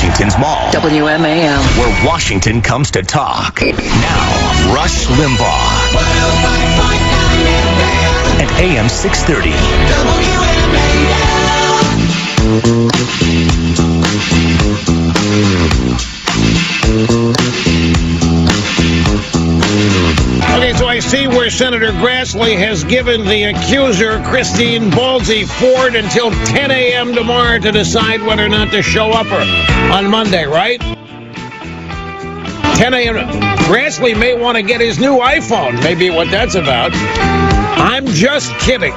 Washington's Mall. WMAM. Where Washington comes to talk. Now, Rush Limbaugh. At AM 630. Okay, so I see where Senator Grassley has given the accuser, Christine Ballsy Ford, until 10 a.m. tomorrow to decide whether or not to show up on Monday, right? 10 a.m. Grassley may want to get his new iPhone. Maybe what that's about. I'm just kidding.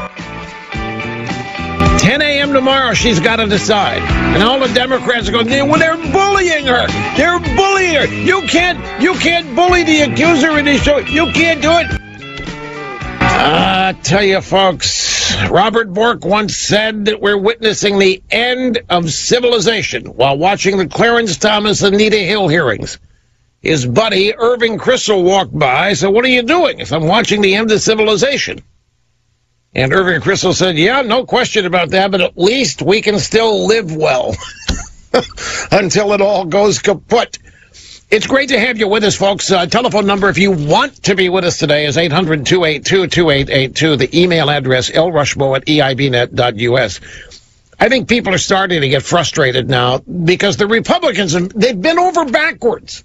10 a.m. tomorrow, she's got to decide. And all the Democrats are going, well, they're bullying her. They're bullying her. You can't bully the accuser in this show. You can't do it. I tell you, folks, Robert Bork once said that we're witnessing the end of civilization while watching the Clarence Thomas and Anita Hill hearings. His buddy, Irving Kristol, walked by. I said, what are you doing? He said, I'm watching the end of civilization. And Irving Kristol said, yeah, no question about that, but at least we can still live well until it all goes kaput. It's great to have you with us, folks. Telephone number, if you want to be with us today, is 800-282-2882. The email address, lrushmo@eibnet.us. I think people are starting to get frustrated now because the Republicans, they've been over backwards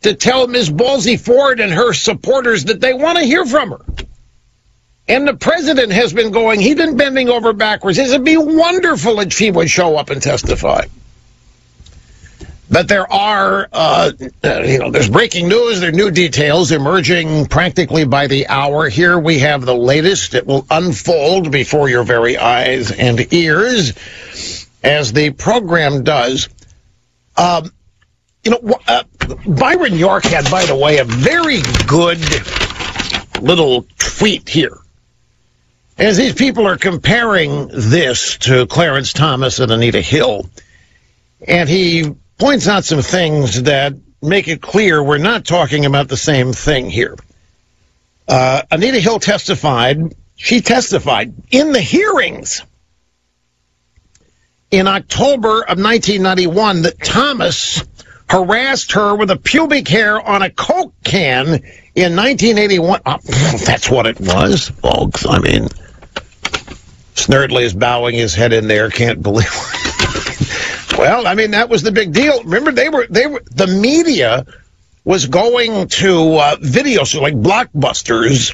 to tell Ms. Ballsy Ford and her supporters that they want to hear from her. And the president has been going, he's been bending over backwards. It'd be wonderful if she would show up and testify. But there are, there's breaking news, there are new details emerging practically by the hour. Here we have the latest. It will unfold before your very eyes and ears, as the program does. Byron York had, by the way, a very good little tweet here. As these people are comparing this to Clarence Thomas and Anita Hill, and he points out some things that make it clear we're not talking about the same thing here. Anita Hill testified. She testified in the hearings in October of 1991 that Thomas harassed her with a pubic hair on a Coke can in 1981. That's what it was, folks. I mean, Snerdley is bowing his head in there. Can't believe it. Well, I mean, that was the big deal. Remember, the media was going to video stores like Blockbusters,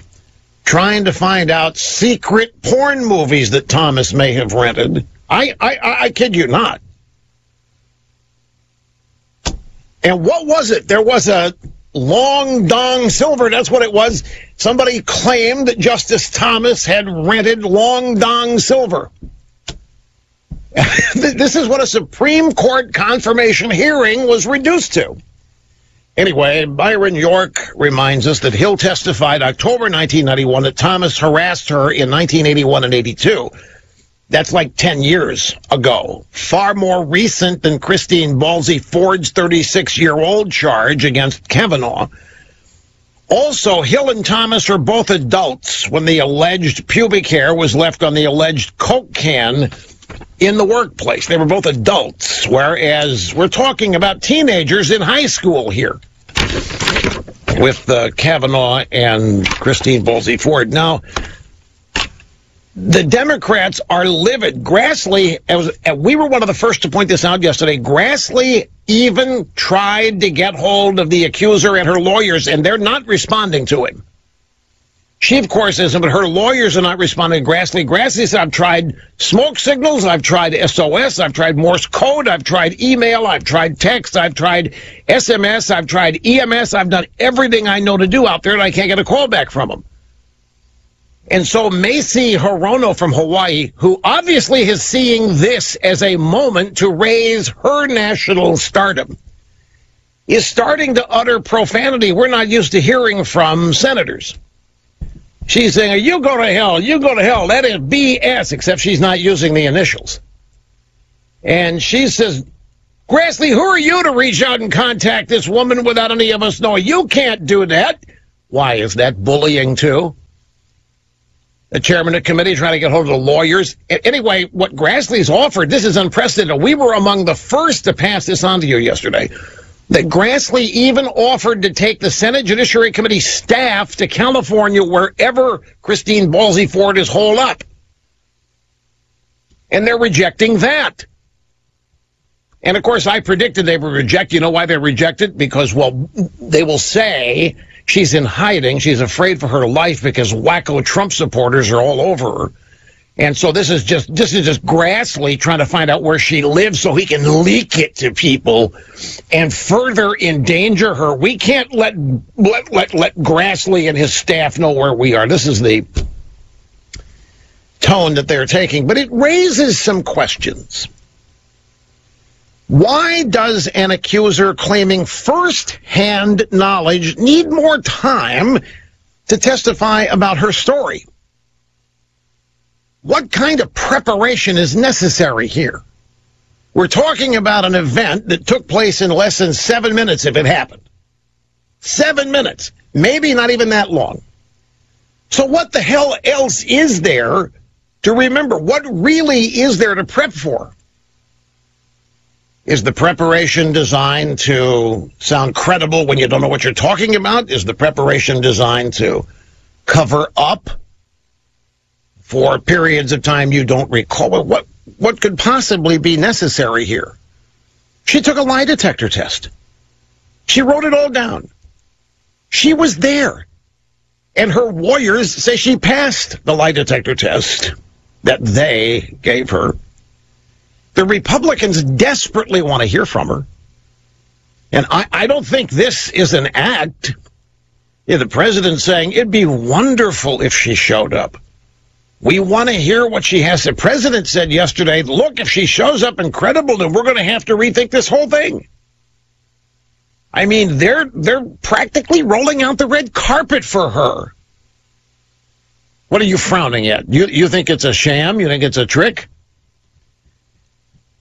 trying to find out secret porn movies that Thomas may have rented. I kid you not. And what was it? There was a long dong silver. That's what it was. Somebody claimed that Justice Thomas had rented long dong silver. This is what a Supreme Court confirmation hearing was reduced to. Anyway, Byron York reminds us that Hill testified October 1991 that Thomas harassed her in 1981 and 82. That's like 10 years ago. Far more recent than Christine Ballsy Ford's 36-year-old charge against Kavanaugh. Also, Hill and Thomas are both adults when the alleged pubic hair was left on the alleged Coke can in the workplace. They were both adults, whereas we're talking about teenagers in high school here with Kavanaugh and Christine Ballsy Ford. Now, the Democrats are livid. Grassley, we were one of the first to point this out yesterday, Grassley even tried to get hold of the accuser and her lawyers, and they're not responding to him. She, of course, isn't, but her lawyers are not responding to Grassley. Grassley said, I've tried smoke signals, I've tried SOS, I've tried Morse code, I've tried email, I've tried text, I've tried SMS, I've tried EMS, I've done everything I know to do out there, and I can't get a call back from him. And so Macy Hirono from Hawaii, who obviously is seeing this as a moment to raise her national stardom, is starting to utter profanity we're not used to hearing from senators. She's saying, you go to hell, you go to hell. That is BS, except she's not using the initials. And she says, Grassley, who are you to reach out and contact this woman without any of us knowing? You can't do that. Why, is that bullying too? the chairman of the committee trying to get hold of the lawyers. Anyway, what Grassley's offered, this is unprecedented. We were among the first to pass this on to you yesterday. That Grassley even offered to take the Senate Judiciary Committee staff to California wherever Christine Ballsy Ford is holed up. And they're rejecting that. And, of course, I predicted they would reject. You know why they rejected? Because, well, they will say she's in hiding. She's afraid for her life because wacko Trump supporters are all over her. And so this is just Grassley trying to find out where she lives so he can leak it to people and further endanger her. We can't let Grassley and his staff know where we are. This is the tone that they're taking. But it raises some questions. Why does an accuser claiming first-hand knowledge need more time to testify about her story? What kind of preparation is necessary here? We're talking about an event that took place in less than 7 minutes if it happened. 7 minutes. Maybe not even that long. So what the hell else is there to remember? What really is there to prep for? Is the preparation designed to sound credible when you don't know what you're talking about? Is the preparation designed to cover up for periods of time you don't recall? What could possibly be necessary here? She took a lie detector test. She wrote it all down. She was there. And her lawyers say she passed the lie detector test that they gave her. The Republicans desperately want to hear from her. And I don't think this is an act. The president's saying it'd be wonderful if she showed up. We want to hear what she has. The president said yesterday, look, if she shows up incredible, then we're going to have to rethink this whole thing. I mean, they're practically rolling out the red carpet for her. What are you frowning at? You think it's a sham? You think it's a trick?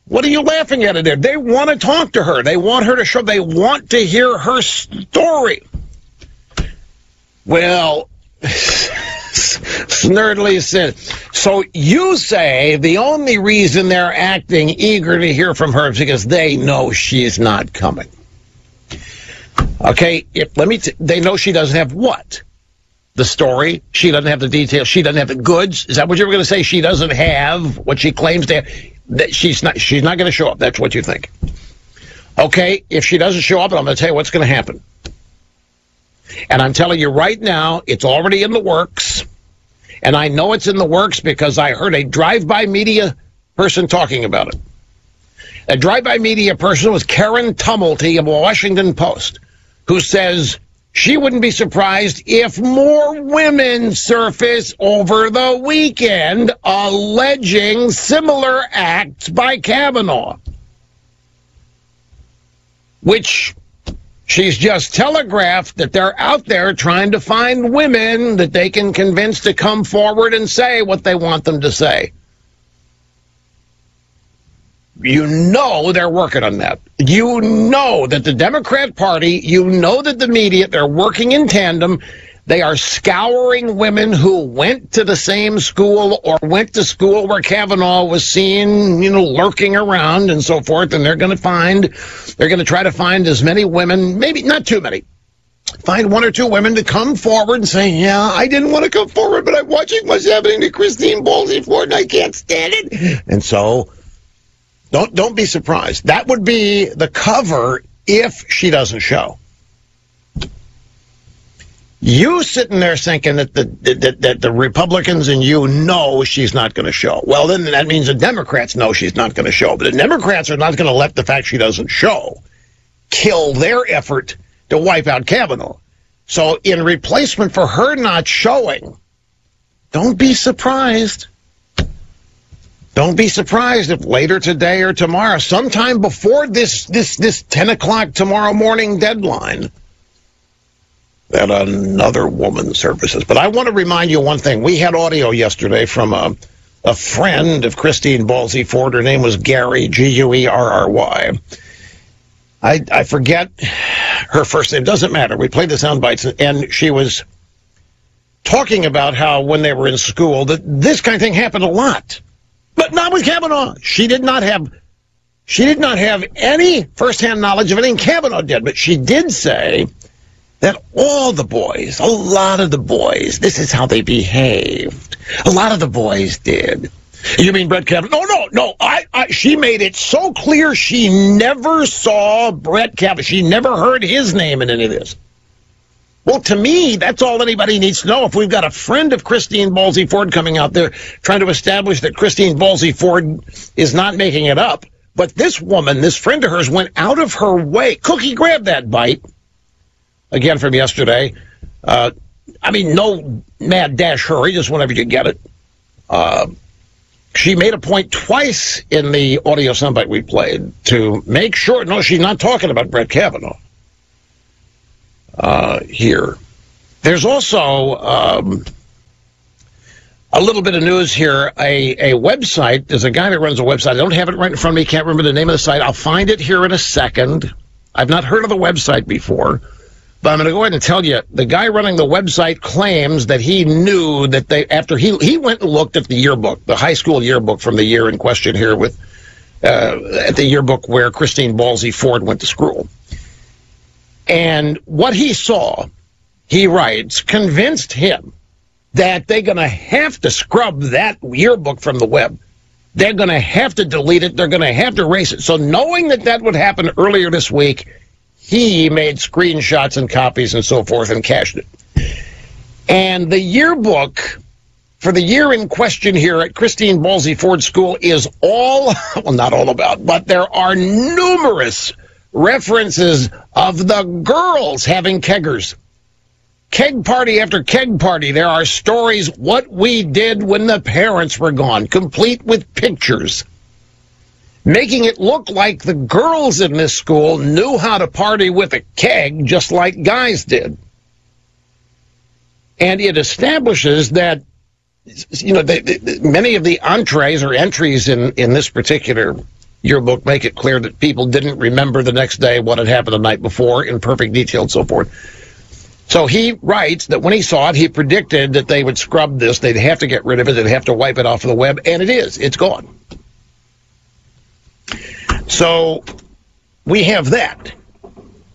What are you laughing at it there? They want to talk to her. They want her to show. They want to hear her story. Well, Snerdley said, so you say the only reason they're acting eager to hear from her is because they know she's not coming. Okay, they know she doesn't have what? The story? She doesn't have the details. She doesn't have the goods. Is that what you were going to say? She doesn't have what she claims to have. That she's not going to show up. That's what you think. Okay, if she doesn't show up, I'm going to tell you what's going to happen. And I'm telling you right now, it's already in the works. And I know it's in the works because I heard a drive-by media person talking about it. A drive-by media person was Karen Tumulty of the Washington Post, who says she wouldn't be surprised if more women surface over the weekend alleging similar acts by Kavanaugh. Which she's just telegraphed that they're out there trying to find women that they can convince to come forward and say what they want them to say. You know they're working on that. You know that the Democrat Party, you know that the media, they're working in tandem. They are scouring women who went to the same school or went to school where Kavanaugh was seen, lurking around and so forth. And they're going to try to find as many women, maybe not too many, find one or two women to come forward and say, yeah, I didn't want to come forward, but I'm watching what's happening to Christine Ballsy Ford and I can't stand it. And so don't be surprised. That would be the cover if she doesn't show. You sitting there thinking that the Republicans and you know she's not going to show. Well, then that means the Democrats know she's not going to show. But the Democrats are not going to let the fact she doesn't show kill their effort to wipe out Kavanaugh. So in replacement for her not showing, don't be surprised. Don't be surprised if later today or tomorrow, sometime before this 10 o'clock tomorrow morning deadline, that another woman surfaces. But I want to remind you one thing. We had audio yesterday from a friend of Christine Ballsy Ford. Her name was Gary, Guerry. I forget her first name. Doesn't matter. We played the sound bites, and she was talking about how when they were in school that this kind of thing happened a lot. But not with Kavanaugh. She did not have any firsthand knowledge of anything Kavanaugh did, but she did say that all the boys, a lot of the boys, this is how they behaved. A lot of the boys did. You mean Brett Kavanaugh? No. She made it so clear she never saw Brett Kavanaugh. She never heard his name in any of this. Well, to me, that's all anybody needs to know. If we've got a friend of Christine Ballsy Ford coming out there trying to establish that Christine Ballsy Ford is not making it up, but this woman, this friend of hers, went out of her way. Cookie, grab that bite. Again from yesterday. No mad dash hurry, just whenever you get it. She made a point twice in the audio soundbite we played to make sure, no, she's not talking about Brett Kavanaugh here. There's also a little bit of news here. A website, there's a guy that runs a website. I don't have it right in front of me, can't remember the name of the site. I'll find it here in a second. I've not heard of the website before. But I'm going to go ahead and tell you, the guy running the website claims that he knew that after he went and looked at the yearbook, the high school yearbook from the year in question here at the yearbook where Christine Ballsy Ford went to school. And what he saw, he writes, convinced him that they're going to have to scrub that yearbook from the web. They're going to have to delete it. They're going to have to erase it. So knowing that would happen earlier this week, he made screenshots and copies and so forth and cached it. And the yearbook for the year in question here at Christine Ballsy Ford School is not all about, but there are numerous references of the girls having keggers. Keg party after keg party. There are stories what we did when the parents were gone, complete with pictures, making it look like the girls in this school knew how to party with a keg just like guys did. And it establishes that, many of the entrees or entries in this particular yearbook make it clear that people didn't remember the next day what had happened the night before in perfect detail and so forth. So he writes that when he saw it, he predicted that they would scrub this. They'd have to get rid of it. They'd have to wipe it off of the web. And it is. It's gone. So we have that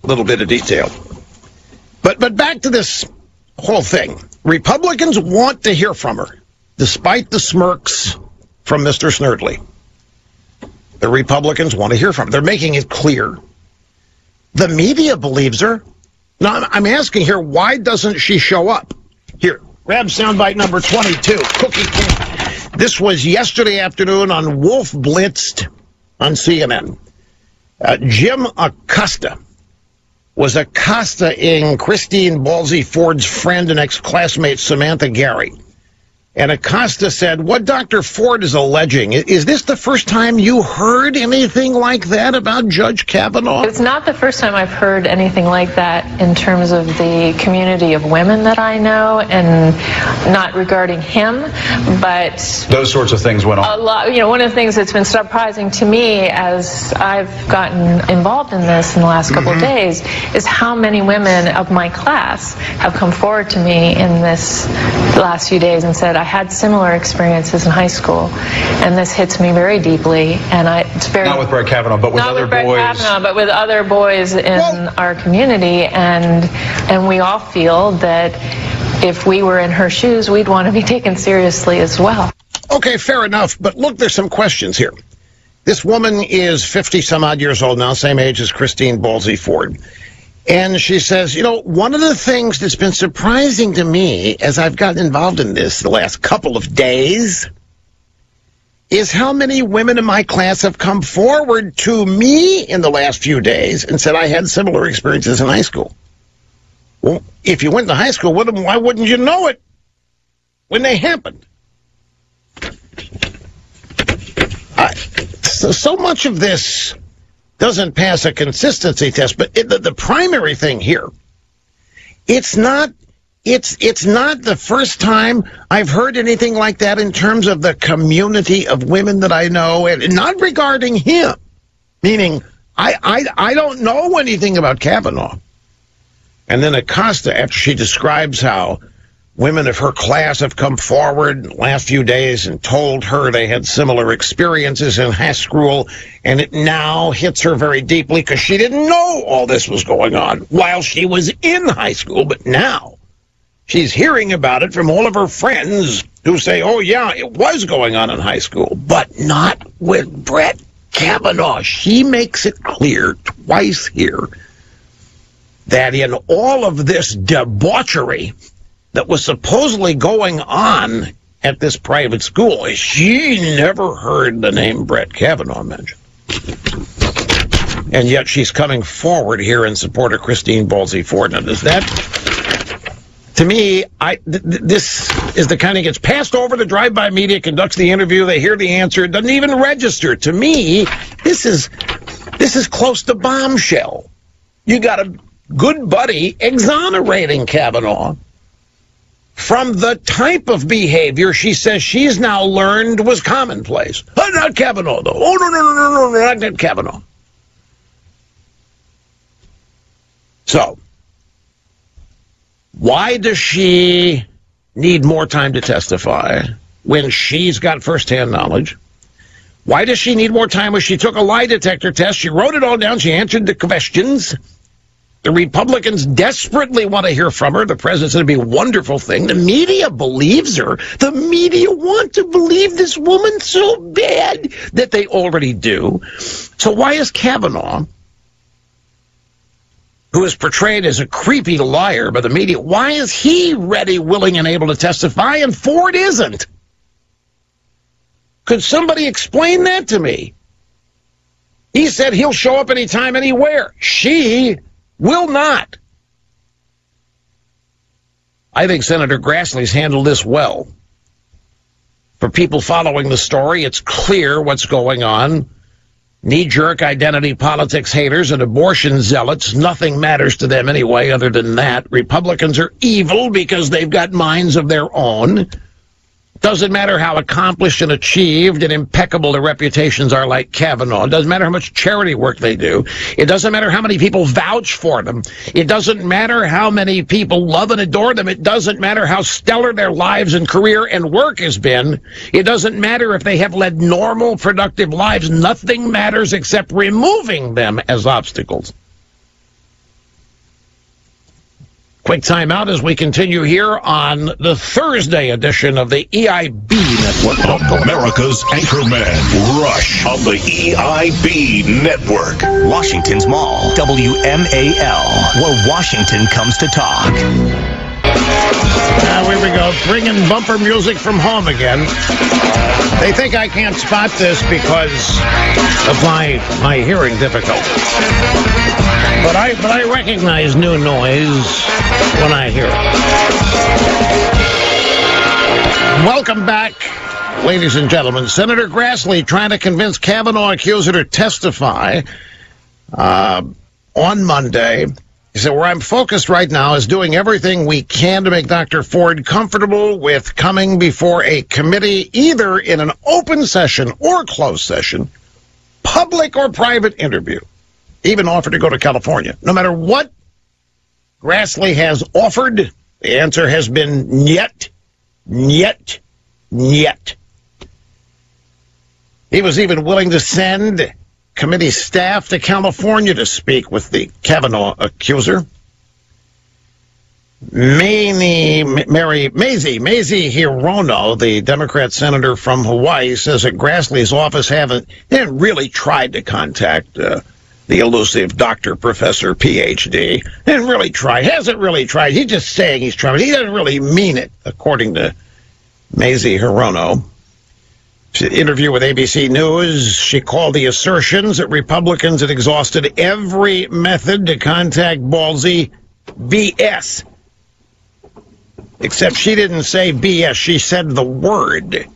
little bit of detail. But back to this whole thing. Republicans want to hear from her, despite the smirks from Mr. Snerdley. The Republicans want to hear from her. They're making it clear. The media believes her. Now, I'm asking here, why doesn't she show up? Here, grab soundbite number 22. Cookie King. This was yesterday afternoon on Wolf Blitzed on CNN. Jim Acosta was accosting Christine Ballsy Ford's friend and ex-classmate Samantha Gary. And Acosta said, what Dr. Ford is alleging, is this the first time you heard anything like that about Judge Kavanaugh? It's not the first time I've heard anything like that in terms of the community of women that I know, and not regarding him, but those sorts of things went on. A lot. One of the things that's been surprising to me as I've gotten involved in this in the last couple of days is how many women of my class have come forward to me in this last few days and said, I had similar experiences in high school, and this hits me very deeply. And it's very not with Brett Kavanaugh, but with other boys. Not with Brett Kavanaugh, but with other boys in our community, and we all feel that if we were in her shoes, we'd want to be taken seriously as well. Okay, fair enough. But look, there's some questions here. This woman is 50 some odd years old now, same age as Christine Ballsy Ford. And she says, one of the things that's been surprising to me as I've gotten involved in this the last couple of days is how many women in my class have come forward to me in the last few days and said I had similar experiences in high school. Well, if you went to high school with them, why wouldn't you know it when they happened? So much of this doesn't pass a consistency test, but the primary thing here, it's not the first time I've heard anything like that in terms of the community of women that I know, and not regarding him, meaning I don't know anything about Kavanaugh. And then Acosta, after she describes how Women of her class have come forward in the last few days and told her they had similar experiences in high school, and it now hits her very deeply because she didn't know all this was going on while she was in high school. But now she's hearing about it from all of her friends who say, oh, yeah, it was going on in high school, but not with Brett Kavanaugh. She makes it clear twice here that in all of this debauchery that was supposedly going on at this private school, she never heard the name Brett Kavanaugh mentioned. And yet she's coming forward here in support of Christine Ballsy Ford. Now, does that, to me, this is the kind of gets passed over. The drive-by media conducts the interview. They hear the answer. It doesn't even register. To me, this is close to bombshell. You got a good buddy exonerating Kavanaugh from the type of behavior she says she's now learned was commonplace. Oh, not Kavanaugh, though. Oh, no, not Kavanaugh. So, why does she need more time to testify when she's got firsthand knowledge? Why does she need more time when she took a lie detector test? She wrote it all down. She answered the questions. The Republicans desperately want to hear from her. The president said it'd be a wonderful thing. The media believes her. The media want to believe this woman so bad that they already do. So why is Kavanaugh, who is portrayed as a creepy liar by the media, why is he ready, willing, and able to testify, and Ford isn't? Could somebody explain that to me? He said he'll show up anytime, anywhere. She will not. I think Senator Grassley's handled this well. For people following the story, it's clear what's going on. Knee-jerk identity politics haters and abortion zealots, nothing matters to them anyway other than that. Republicans are evil because they've got minds of their own. Doesn't matter how accomplished and achieved and impeccable their reputations are like Kavanaugh. It doesn't matter how much charity work they do. It doesn't matter how many people vouch for them. It doesn't matter how many people love and adore them. It doesn't matter how stellar their lives and career and work has been. It doesn't matter if they have led normal, productive lives. Nothing matters except removing them as obstacles. Quick time out as we continue here on the Thursday edition of the EIB Network. America's Anchorman, Rush on the EIB Network. Washington's Mall, WMAL, where Washington comes to talk. Here we go, bringing bumper music from home again. They think I can't spot this because of my hearing difficulties. But I recognize new noise when I hear it. Welcome back, ladies and gentlemen. Senator Grassley trying to convince Kavanaugh accuser to testify on Monday. He said, where I'm focused right now is doing everything we can to make Dr. Ford comfortable with coming before a committee, either in an open session or closed session, public or private interview. Even offered to go to California. No matter what Grassley has offered, the answer has been yet. He was even willing to send committee staff to California to speak with the Kavanaugh accuser. Mazie Hirono, the Democrat senator from Hawaii, says that Grassley's office didn't really try to contact the elusive doctor, professor, PhD. Hasn't really tried. He's just saying he's trying. He doesn't really mean it, according to Mazie Hirono. Interview with ABC News, she called the assertions that Republicans had exhausted every method to contact Ballsy BS. Except she didn't say BS, she said the word.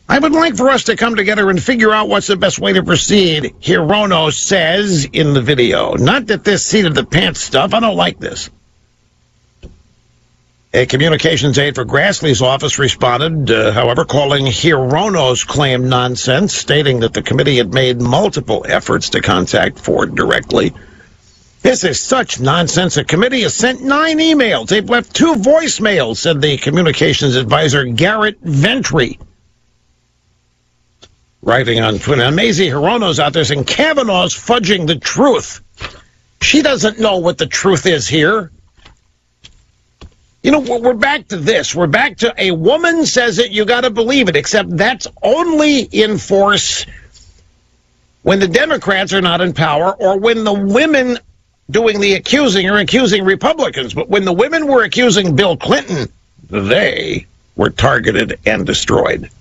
I would like for us to come together and figure out what's the best way to proceed, Hirono says in the video. Not that this seat of the pants stuff, I don't like this. A communications aide for Grassley's office responded, however, calling Hirono's claim nonsense, stating that the committee had made multiple efforts to contact Ford directly This is such nonsense. A committee has sent 9 emails. They've left 2 voicemails, said the communications advisor Garrett Ventry, writing on Twitter. And Mazie Hirono's out there saying Kavanaugh's fudging the truth. She doesn't know what the truth is here. You know, we're back to this. We're back to a woman says it, you got to believe it, except that's only in force when the Democrats are not in power or when the women doing the accusing are accusing Republicans. But when the women were accusing Bill Clinton, they were targeted and destroyed.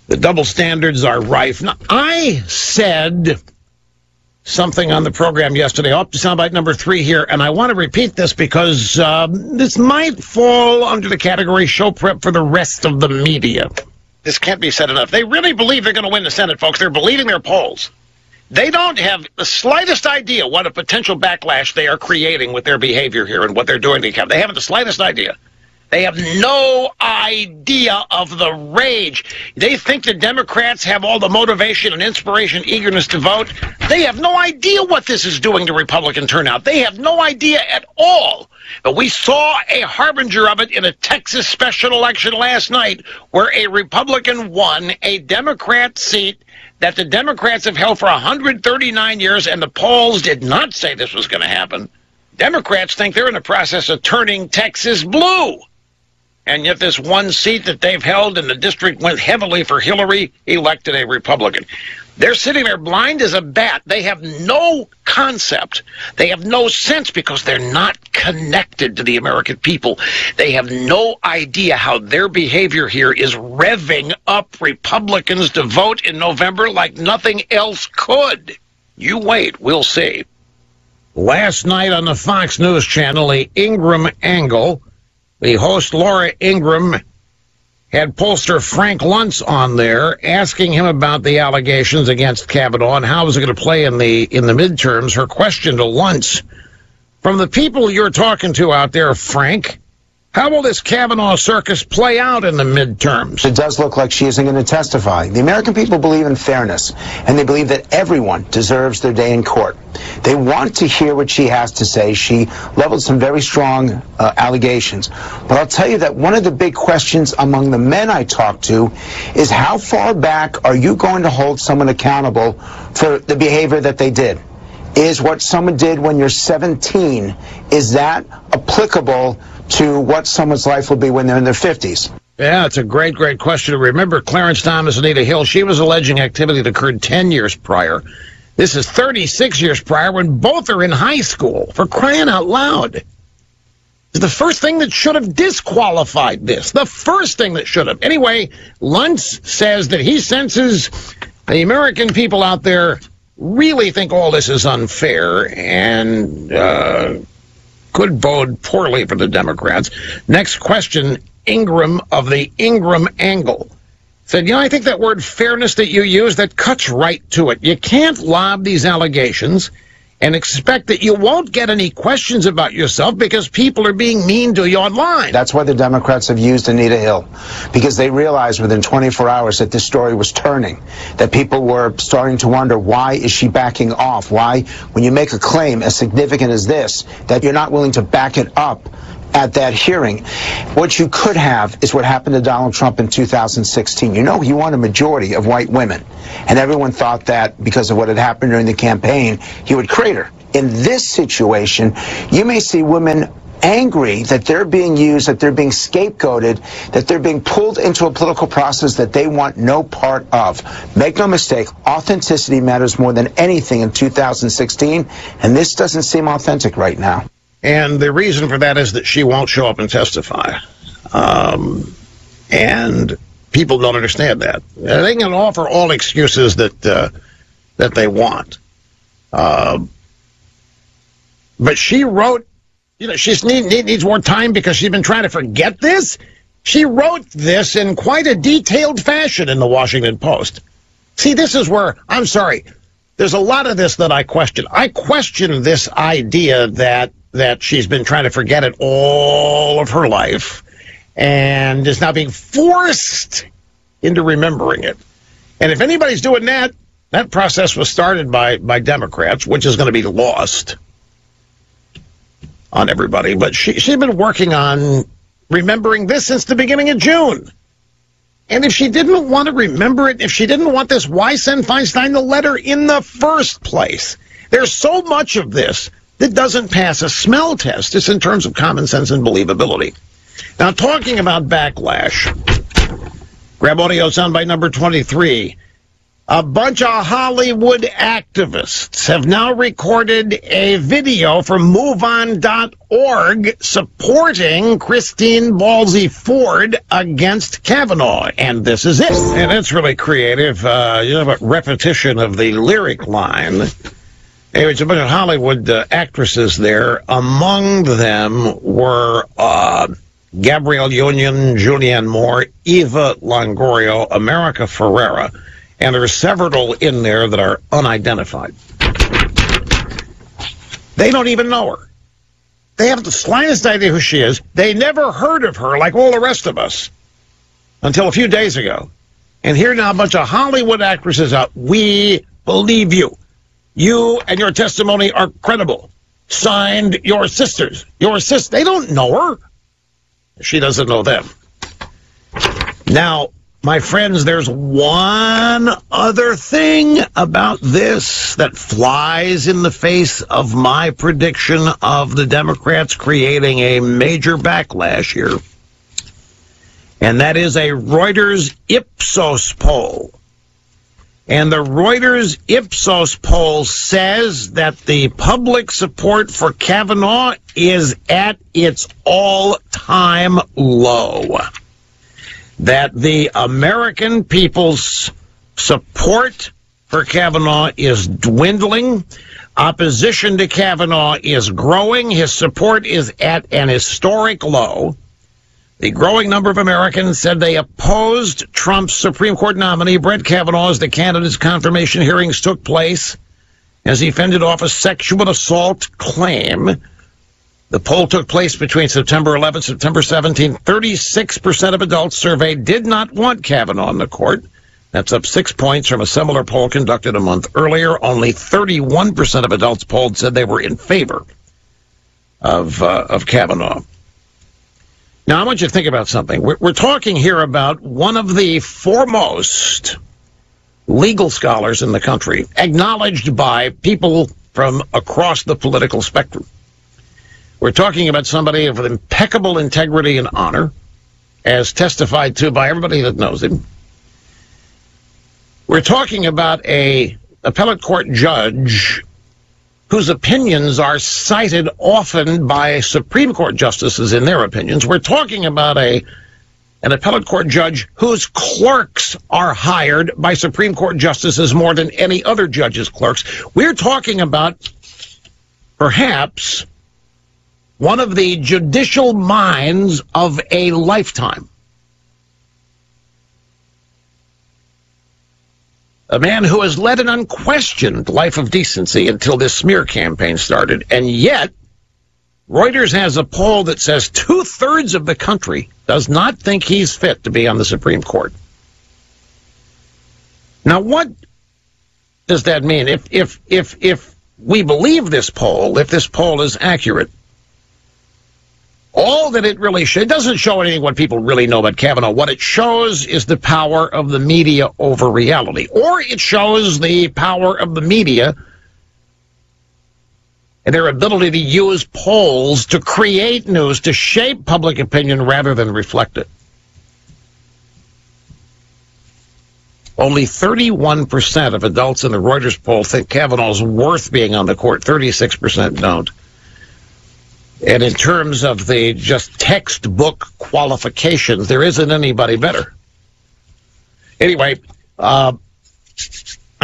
The double standards are rife. Now, I said something on the program yesterday, up to soundbite number 3 here, and I want to repeat this because this might fall under the category show prep for the rest of the media. This can't be said enough. They really believe they're going to win the Senate, folks. They're believing their polls. They don't have the slightest idea what a potential backlash they are creating with their behavior here and what they're doing to the They haven't the slightest idea. They have no idea of the rage. They think the Democrats have all the motivation and inspiration, eagerness to vote. They have no idea what this is doing to Republican turnout. They have no idea at all. But we saw a harbinger of it in a Texas special election last night where a Republican won a Democrat seat that the Democrats have held for 139 years, and the polls did not say this was going to happen. Democrats think they're in the process of turning Texas blue. And yet this one seat that they've held in the district went heavily for Hillary, elected a Republican. They're sitting there blind as a bat. They have no concept. They have no sense because they're not connected to the American people. They have no idea how their behavior here is revving up Republicans to vote in November like nothing else could. You wait, we'll see. Last night on the Fox News channel, the Ingram Angle, the host Laura Ingram had pollster Frank Luntz on there asking him about the allegations against Kavanaugh and how was it going to play in the midterms. Her question to Luntz, from the people you're talking to out there, Frank, how will this Kavanaugh circus play out in the midterms? It does look like she isn't going to testify. The American people believe in fairness, and they believe that everyone deserves their day in court. They want to hear what she has to say. She leveled some very strong allegations. But I'll tell you that one of the big questions among the men I talked to is how far back are you going to hold someone accountable for the behavior that they did? Is what someone did when you're 17, is that applicable to what someone's life will be when they're in their 50s? Yeah, it's a great, great question. Remember Clarence Thomas and Anita Hill, she was alleging activity that occurred 10 years prior. This is 36 years prior when both are in high school, for crying out loud. It's the first thing that should have disqualified this. The first thing that should have. Anyway, Luntz says that he senses the American people out there really think all this is unfair and could bode poorly for the Democrats. Next question, Ingram of the Ingram Angle said, I think that word fairness that you use, that cuts right to it. You can't lob these allegations and expect that you won't get any questions about yourself because people are being mean to you online. That's why the Democrats have used Anita Hill, because they realized within 24 hours that this story was turning, that people were starting to wonder, why is she backing off? Why, when you make a claim as significant as this, that you're not willing to back it up at that hearing? What you could have is what happened to Donald Trump in 2016. He won a majority of white women, and everyone thought that because of what had happened during the campaign, he would crater. In this situation, you may see women angry that they're being used, that they're being scapegoated, that they're being pulled into a political process that they want no part of. Make no mistake, authenticity matters more than anything in 2016, and this doesn't seem authentic right now. And the reason for that is that she won't show up and testify. And people don't understand that. They can offer all excuses that they want. But she wrote, she needs more time because she's been trying to forget this. She wrote this in quite a detailed fashion in the Washington Post. See, this is where, I'm sorry, there's a lot of this that I question. I question this idea that she's been trying to forget it all of her life and is now being forced into remembering it. And if anybody's doing that, That process was started by Democrats, which is going to be lost on everybody. But she'd been working on remembering this since the beginning of June. And if she didn't want to remember it, if she didn't want this, why send Feinstein the letter in the first place? There's so much of this that doesn't pass a smell test. It's in terms of common sense and believability. Now, talking about backlash, grab audio soundbite number 23. A bunch of Hollywood activists have now recorded a video from MoveOn.org supporting Christine Ballsy Ford against Kavanaugh. And this is it. And it's really creative. You have a repetition of the lyric line. Anyway, it's a bunch of Hollywood actresses there. Among them were Gabrielle Union, Julianne Moore, Eva Longoria, America Ferrera. And there are several in there that are unidentified. They don't even know her. They haven't the slightest idea who she is. They never heard of her like all the rest of us until a few days ago. And here now a bunch of Hollywood actresses out. We believe you. You and your testimony are credible. Signed, your sisters. Your sister. They don't know her. She doesn't know them. Now, my friends, there's one other thing about this that flies in the face of my prediction of the Democrats creating a major backlash here. And that is a Reuters Ipsos poll. And the Reuters Ipsos poll says that the public support for Kavanaugh is at its all-time low. That the American people's support for Kavanaugh is dwindling. Opposition to Kavanaugh is growing. His support is at an historic low. The growing number of Americans said they opposed Trump's Supreme Court nominee, Brett Kavanaugh, as the candidate's confirmation hearings took place, as he fended off a sexual assault claim. The poll took place between September 11th and September 17th. 36% of adults surveyed did not want Kavanaugh in the court. That's up 6 points from a similar poll conducted a month earlier. Only 31% of adults polled said they were in favor of Kavanaugh. Now, I want you to think about something. We're talking here about one of the foremost legal scholars in the country, acknowledged by people from across the political spectrum. We're talking about somebody of impeccable integrity and honor, as testified to by everybody that knows him. We're talking about an appellate court judge whose opinions are cited often by Supreme Court justices in their opinions. We're talking about an appellate court judge whose clerks are hired by Supreme Court justices more than any other judge's clerks. We're talking about perhaps one of the judicial minds of a lifetime. A man who has led an unquestioned life of decency until this smear campaign started. And yet, Reuters has a poll that says 2/3 of the country does not think he's fit to be on the Supreme Court. Now, what does that mean? If we believe this poll, if this poll is accurate, all that it really shows, it doesn't show anything what people really know about Kavanaugh. What it shows is the power of the media over reality. Or it shows the power of the media and their ability to use polls to create news, to shape public opinion rather than reflect it. Only 31% of adults in the Reuters poll think Kavanaugh's worth being on the court. 36% don't. And in terms of the just textbook qualifications, there isn't anybody better. Anyway, I'm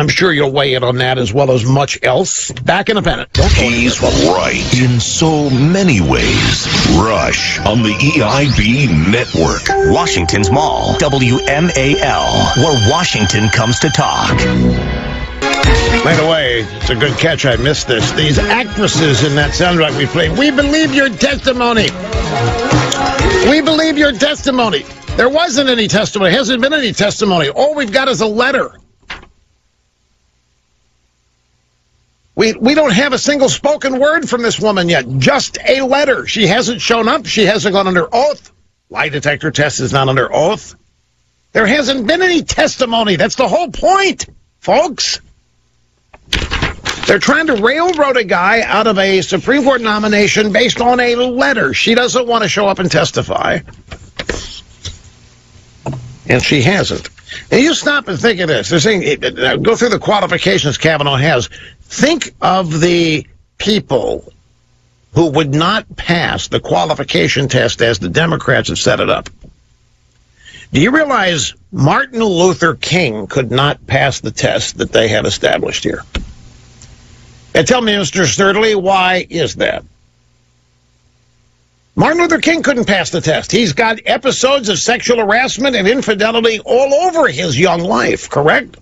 sure you'll weigh in on that as well as much else. Back in a minute. He's right in so many ways. Rush on the EIB network. Washington's Mall, WMAL, where Washington comes to talk. By the way, it's a good catch. I missed this. These actresses in that soundtrack we played. We believe your testimony. We believe your testimony. There wasn't any testimony. Hasn't been any testimony. All we've got is a letter. We don't have a single spoken word from this woman yet. Just a letter. She hasn't shown up. She hasn't gone under oath. Lie detector test is not under oath. There hasn't been any testimony. That's the whole point, folks. They're trying to railroad a guy out of a Supreme Court nomination based on a letter. She doesn't want to show up and testify. And she hasn't. And you stop and think of this. They're saying, go through the qualifications Kavanaugh has. Think of the people who would not pass the qualification test as the Democrats have set it up. Do you realize Martin Luther King could not pass the test that they have established here? And tell me, Mr. Sturdley, why is that? Martin Luther King couldn't pass the test. He's got episodes of sexual harassment and infidelity all over his young life, correct?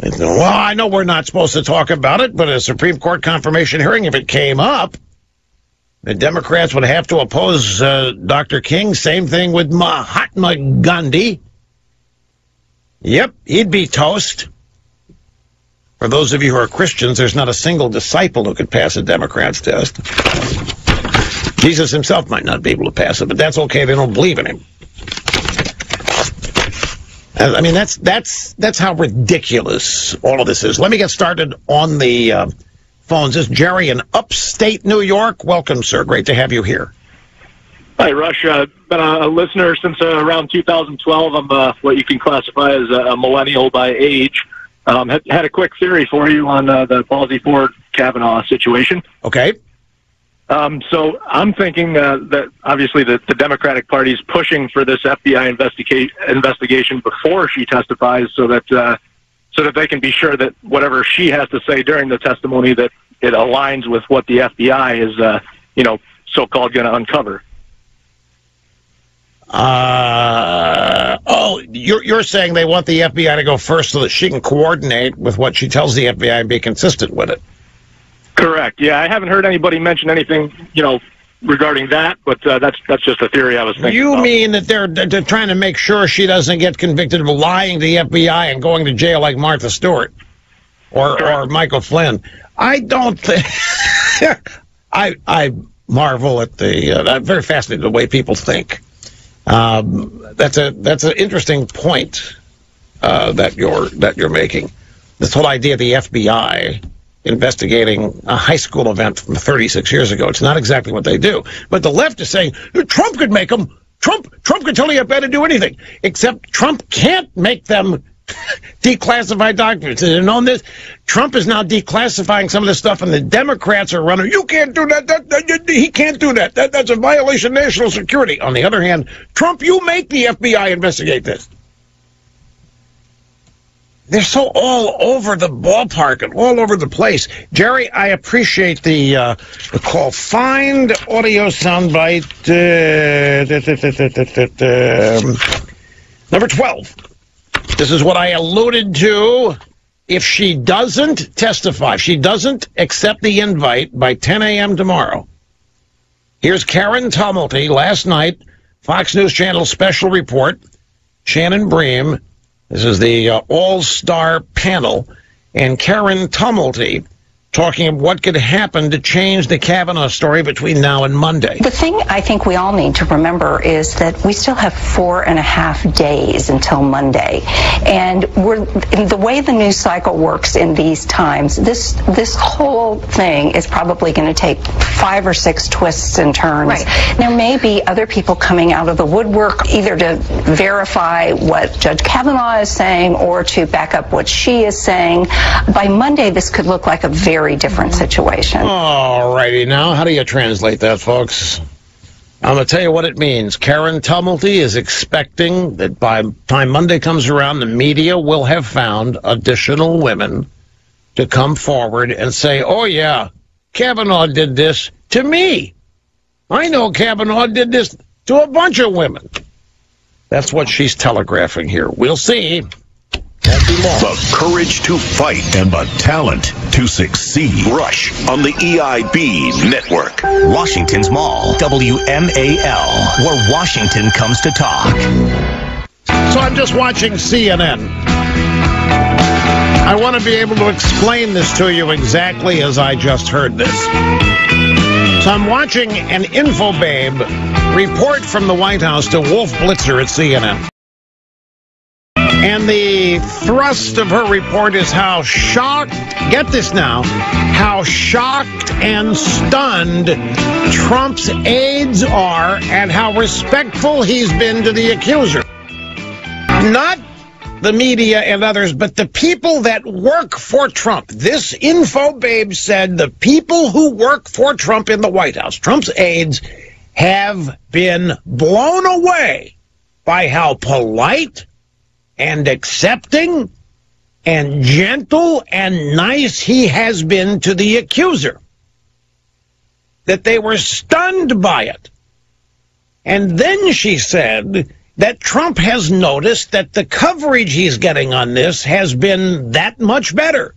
Well, I know we're not supposed to talk about it, but a Supreme Court confirmation hearing, if it came up, the Democrats would have to oppose Dr. King. Same thing with Mahatma Gandhi. Yep, he'd be toast. For those of you who are Christians, there's not a single disciple who could pass a Democrat's test. Jesus himself might not be able to pass it, but that's okay. They don't believe in him. I mean, that's how ridiculous all of this is. Let me get started on the phones. This is Jerry in upstate New York. Welcome, sir. Great to have you here. Hi, Rush. I've been a listener since around 2012. I'm what you can classify as a millennial by age. Had a quick theory for you on the Ballsy Ford Kavanaugh situation. Okay. So I'm thinking that obviously the Democratic Party is pushing for this FBI investigation before she testifies, so that they can be sure that whatever she has to say during the testimony, that it aligns with what the FBI is, so-called going to uncover. You're saying they want the FBI to go first so that she can coordinate with what she tells the FBI and be consistent with it. Correct. Yeah, I haven't heard anybody mention anything, regarding that, but that's just a theory I was thinking. You mean that they're trying to make sure she doesn't get convicted of lying to the FBI and going to jail like Martha Stewart or Michael Flynn? I don't think. I marvel at I'm very fascinated the way people think. That's an interesting point that you're making. This whole idea of the FBI investigating a high school event from 36 years ago. It's not exactly what they do. But the left is saying, Trump could make them. Trump could tell the FBI to do anything. Except Trump can't make them declassify documents. And on this, Trump is now declassifying some of this stuff, and the Democrats are running, you can't do that. He can't do that. That's a violation of national security. On the other hand, Trump, you make the FBI investigate this. They're so all over the ballpark and all over the place. Jerry, I appreciate the call. Find audio soundbite number 12. This is what I alluded to. If she doesn't testify, if she doesn't accept the invite by 10 a.m. tomorrow, here's Karen Tumulty last night, Fox News Channel special report, Shannon Bream. This is the all-star panel, and Karen Tumulty talking of what could happen to change the Kavanaugh story between now and Monday. The thing I think we all need to remember is that we still have 4.5 days until Monday. And the way the news cycle works in these times, this whole thing is probably going to take 5 or 6 twists and turns. Right. There may be other people coming out of the woodwork, either to verify what Judge Kavanaugh is saying or to back up what she is saying. By Monday, this could look like a very different situation. All righty now. How do you translate that, folks? I'm going to tell you what it means. Karen Tumulty is expecting that by the time Monday comes around, the media will have found additional women to come forward and say, oh, yeah, Kavanaugh did this to me. I know Kavanaugh did this to a bunch of women. That's what she's telegraphing here. We'll see. The courage to fight and the talent to succeed. Rush on the EIB network. Washington's Mall, WMAL, where Washington comes to talk. So I'm just watching CNN. I want to be able to explain this to you exactly as I just heard this. So I'm watching an InfoBabe report from the White House to Wolf Blitzer at CNN. And the thrust of her report is how shocked, get this now, how shocked and stunned Trump's aides are and how respectful he's been to the accuser. Not the media and others, but the people that work for Trump. This InfoBabe said the people who work for Trump in the White House, Trump's aides, have been blown away by how polite and accepting and gentle and nice he has been to the accuser. That they were stunned by it. And then she said that Trump has noticed that the coverage he's getting on this has been that much better,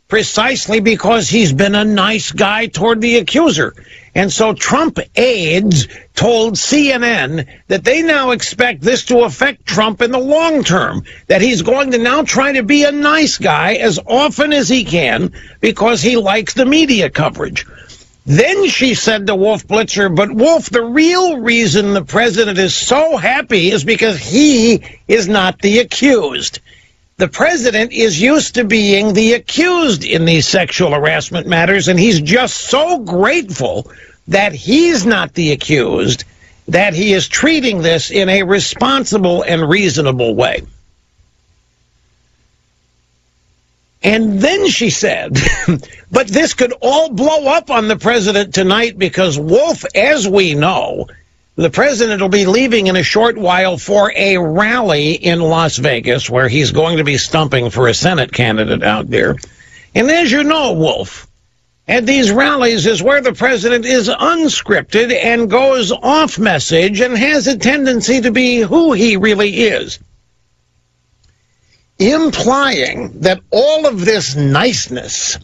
precisely because he's been a nice guy toward the accuser. And so Trump aides told CNN that they now expect this to affect Trump in the long term, that he's going to now try to be a nice guy as often as he can because he likes the media coverage. Then she said to Wolf Blitzer, but Wolf, the real reason the president is so happy is because he is not the accused. The president is used to being the accused in these sexual harassment matters, and he's just so grateful that he's not the accused, that he is treating this in a responsible and reasonable way. And then she said, but this could all blow up on the president tonight because Wolf, as we know, the president will be leaving in a short while for a rally in Las Vegas where he's going to be stumping for a Senate candidate out there. And as you know, Wolf, at these rallies is where the president is unscripted and goes off message and has a tendency to be who he really is. Implying that all of this niceness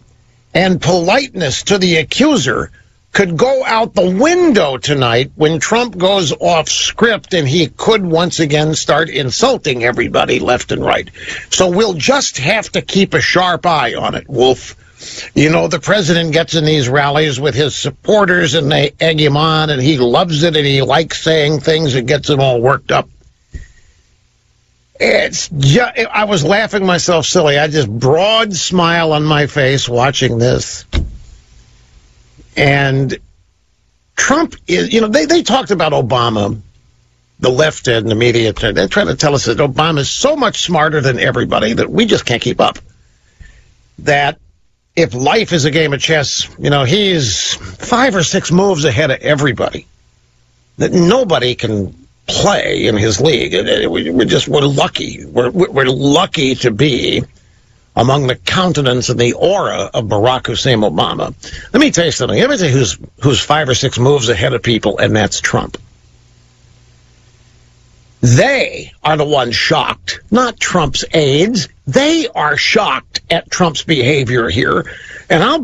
and politeness to the accuser could go out the window tonight when Trump goes off script and he could once again start insulting everybody left and right. So we'll just have to keep a sharp eye on it, Wolf. You know, the president gets in these rallies with his supporters and they egg him on and he loves it and he likes saying things that gets him all worked up. It's just, I was laughing myself silly. I just broad smile on my face watching this. And Trump is, you know, they talked about Obama, the left and the media. They're trying to tell us that Obama is so much smarter than everybody that we just can't keep up. That if life is a game of chess, you know, he's 5 or 6 moves ahead of everybody. That nobody can play in his league. We're lucky. We're lucky to be among the countenance and the aura of Barack Hussein Obama. Let me tell you something. Let me tell you who's 5 or 6 moves ahead of people, and that's Trump. They are the ones shocked, not Trump's aides. They are shocked at Trump's behavior here. And I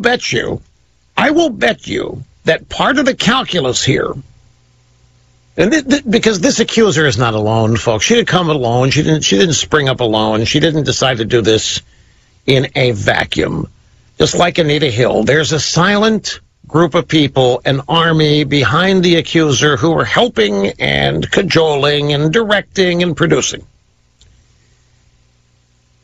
will bet you that part of the calculus here, and because this accuser is not alone, folks. She didn't come alone. She didn't spring up alone. She didn't decide to do this in a vacuum. Just like Anita Hill, there's a silent group of people, an army behind the accuser who are helping and cajoling and directing and producing.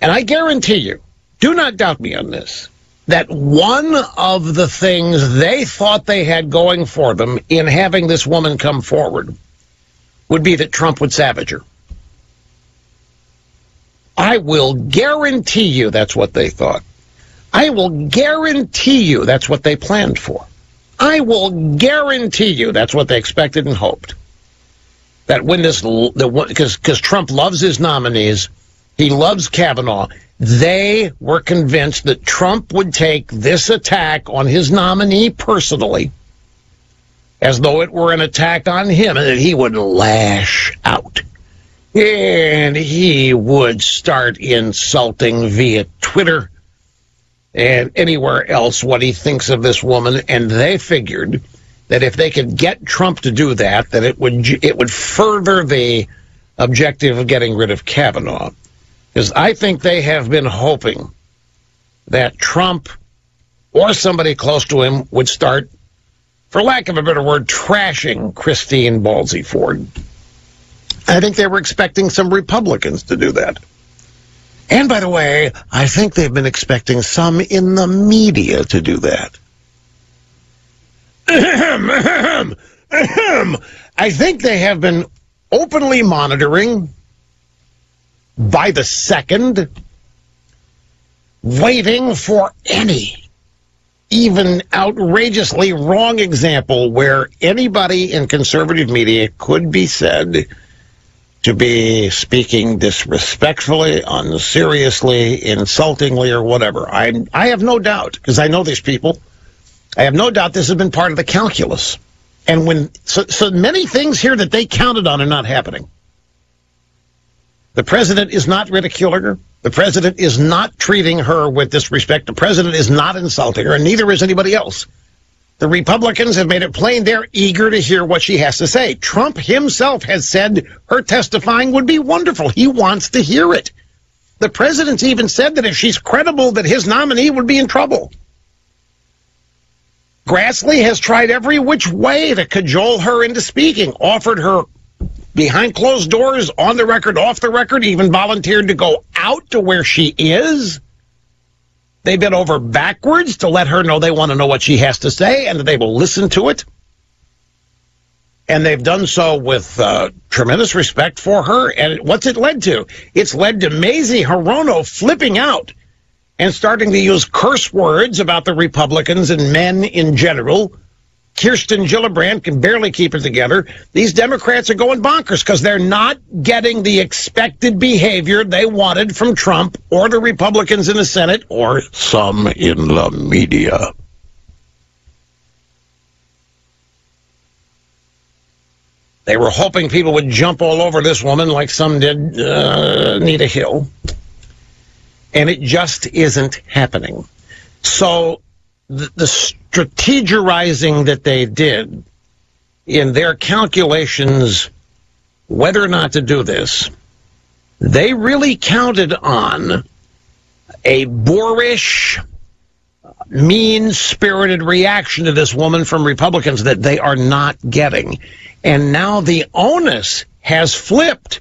And I guarantee you, do not doubt me on this, that one of the things they thought they had going for them in having this woman come forward would be that Trump would savage her. I will guarantee you that's what they thought. I will guarantee you that's what they planned for. I will guarantee you that's what they expected and hoped. That when because Trump loves his nominees, he loves Kavanaugh, they were convinced that Trump would take this attack on his nominee personally, as though it were an attack on him, and that he would lash out. And he would start insulting via Twitter and anywhere else what he thinks of this woman. And they figured that if they could get Trump to do that, that it would further the objective of getting rid of Kavanaugh. is I think they have been hoping that Trump or somebody close to him would start, for lack of a better word, trashing Christine Ballsy Ford. I think they were expecting some Republicans to do that. And by the way, I think they've been expecting some in the media to do that. I think they have been openly monitoring by the second, waiting for any even outrageously wrong example where anybody in conservative media could be said to be speaking disrespectfully, unseriously, insultingly, or whatever. I have no doubt, because I know these people, I have no doubt this has been part of the calculus. And so many things here that they counted on are not happening. The president is not ridiculing her. The president is not treating her with disrespect. The president is not insulting her, and neither is anybody else. The Republicans have made it plain they're eager to hear what she has to say. Trump himself has said her testifying would be wonderful. He wants to hear it. The president's even said that if she's credible, that his nominee would be in trouble. Grassley has tried every which way to cajole her into speaking, offered her behind closed doors, on the record, off the record, even volunteered to go out to where she is. They bent over backwards to let her know they want to know what she has to say and that they will listen to it. And they've done so with tremendous respect for her. And what's it led to? It's led to Mazie Hirono flipping out and starting to use curse words about the Republicans and men in general. Kirsten Gillibrand can barely keep it together. These Democrats are going bonkers because they're not getting the expected behavior they wanted from Trump or the Republicans in the Senate or some in the media. They were hoping people would jump all over this woman like some did Anita Hill. And it just isn't happening. So the strategizing that they did in their calculations whether or not to do this, they really counted on a boorish, mean-spirited reaction to this woman from Republicans that they are not getting. And now the onus has flipped.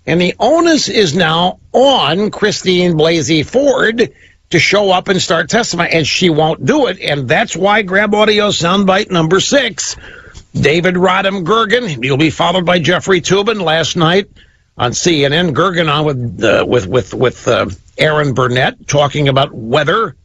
And the onus is now on Christine Blasey Ford to show up and start testifying, and she won't do it. And that's why grab audio soundbite number 6. David Rodham Gergen, he'll be followed by Jeffrey Toobin last night on CNN. Gergen on with Aaron Burnett talking about whether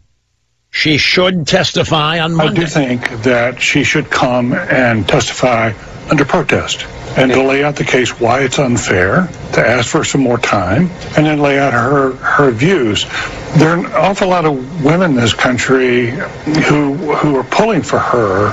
she should testify on Monday. I do think that she should come and testify under protest and to lay out the case why it's unfair, to ask for some more time, and then lay out her views. There are an awful lot of women in this country who are pulling for her,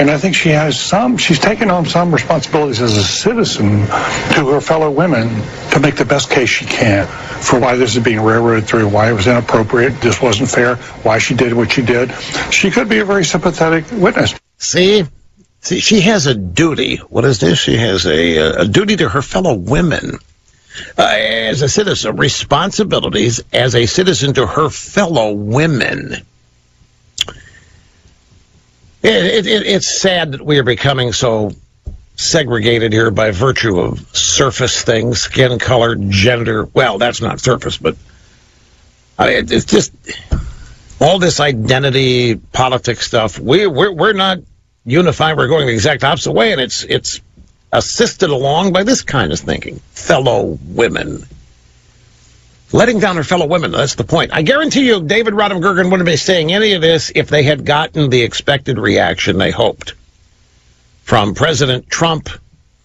and I think she's taken on some responsibilities as a citizen to her fellow women to make the best case she can for why this is being railroaded through, why it was inappropriate, this wasn't fair, why she did what she did. She could be a very sympathetic witness. See, she has a duty. What is this? She has a duty to her fellow women. As a citizen, responsibilities as a citizen to her fellow women. It's sad that we are becoming so segregated here by virtue of surface things, skin color, gender. Well, that's not surface, but it's just all this identity politics stuff. We're not unifying. We're going the exact opposite way, and it's assisted along by this kind of thinking. Fellow women. Letting down her fellow women, that's the point. I guarantee you David Rodham Gergen wouldn't be saying any of this if they had gotten the expected reaction they hoped from President Trump,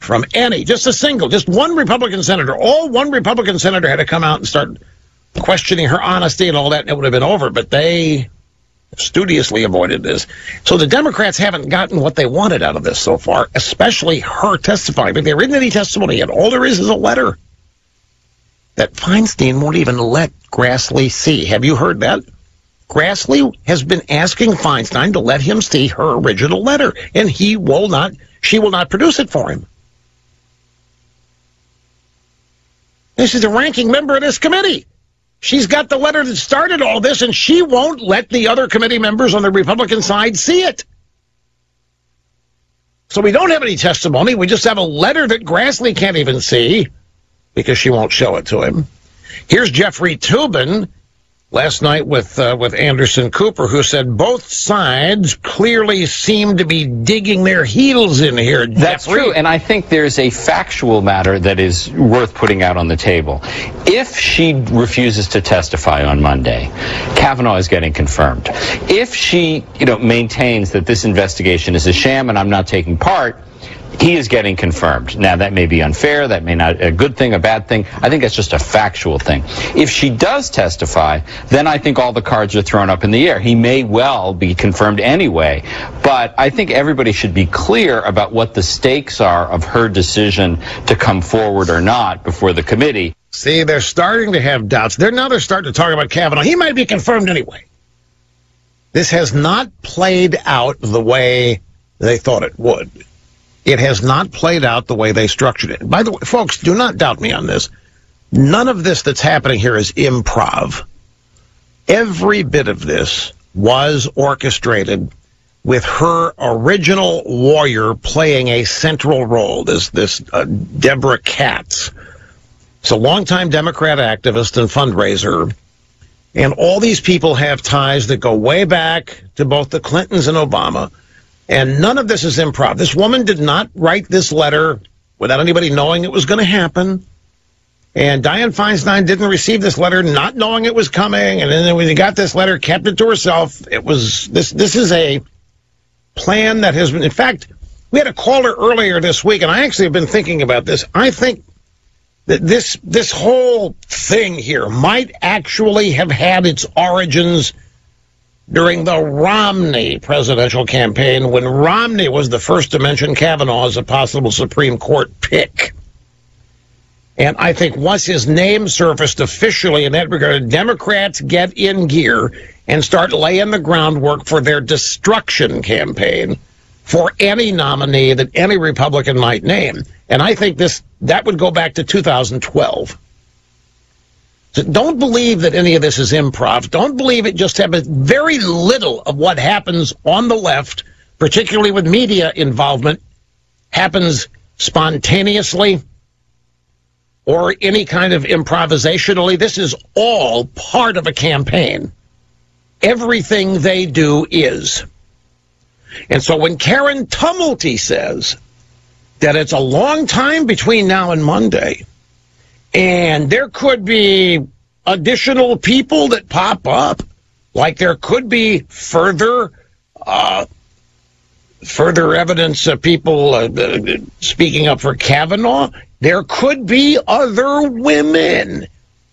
from any, just one Republican senator. One Republican senator had to come out and start questioning her honesty and all that, and it would have been over, but they studiously avoided this. So the Democrats haven't gotten what they wanted out of this so far, especially her testifying. But there isn't any testimony yet. All there is a letter that Feinstein won't even let Grassley see. Have you heard that? Grassley has been asking Feinstein to let him see her original letter, and she will not produce it for him. This is a ranking member of this committee. She's got the letter that started all this, and she won't let the other committee members on the Republican side see it. So we don't have any testimony. We just have a letter that Grassley can't even see because she won't show it to him. Here's Jeffrey Toobin last night with Anderson Cooper, who said both sides clearly seem to be digging their heels in here. That's true, and I think there's a factual matter that is worth putting out on the table. If she refuses to testify on Monday, Kavanaugh is getting confirmed. If she, maintains that this investigation is a sham and I'm not taking part, he is getting confirmed. Now, that may be unfair. That may not be a good thing, a bad thing. I think that's just a factual thing. If she does testify, then I think all the cards are thrown up in the air. He may well be confirmed anyway. But I think everybody should be clear about what the stakes are of her decision to come forward or not before the committee. See, they're starting to have doubts. Now they're starting to talk about Kavanaugh. He might be confirmed anyway. This has not played out the way they thought it would. It has not played out the way they structured it. By the way, folks, do not doubt me on this. None of this that's happening here is improv. Every bit of this was orchestrated with her original warrior playing a central role, this Deborah Katz. It's a longtime Democrat activist and fundraiser. And all these people have ties that go way back to both the Clintons and Obama. And none of this is improv. This woman did not write this letter without anybody knowing it was going to happen. And Dianne Feinstein didn't receive this letter not knowing it was coming. And then when she got this letter, kept it to herself. It was this is a plan that has been, in fact, we had a caller earlier this week, and I actually have been thinking about this. I think that this whole thing here might actually have had its origins during the Romney presidential campaign, when Romney was the first to mention Kavanaugh as a possible Supreme Court pick. And I think once his name surfaced officially in that regard, Democrats get in gear and start laying the groundwork for their destruction campaign for any nominee that any Republican might name. And I think that would go back to 2012. So don't believe that any of this is improv. Don't believe it just happens. Very little of what happens on the left, particularly with media involvement, happens spontaneously or any kind of improvisationally. This is all part of a campaign. Everything they do is. And so when Karen Tumulty says that it's a long time between now and Monday, and there could be additional people that pop up, like there could be further evidence of people speaking up for Kavanaugh. There could be other women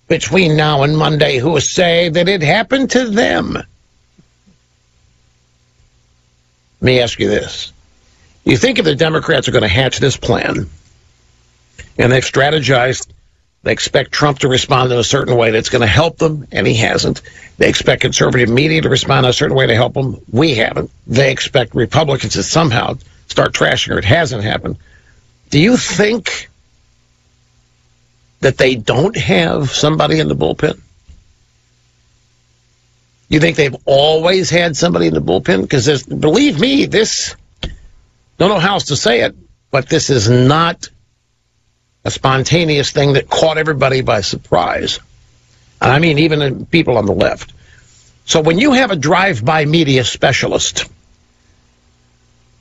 between now and Monday who say that it happened to them. Let me ask you this. You think if the Democrats are going to hatch this plan, and they've strategized, they expect Trump to respond in a certain way that's going to help them, and he hasn't. They expect conservative media to respond in a certain way to help them. We haven't. They expect Republicans to somehow start trashing her. It hasn't happened. Do you think that they don't have somebody in the bullpen? You think they've always had somebody in the bullpen? Because believe me, don't know how else to say it, but this is not a spontaneous thing that caught everybody by surprise. And I mean, even people on the left. So when you have a drive-by media specialist,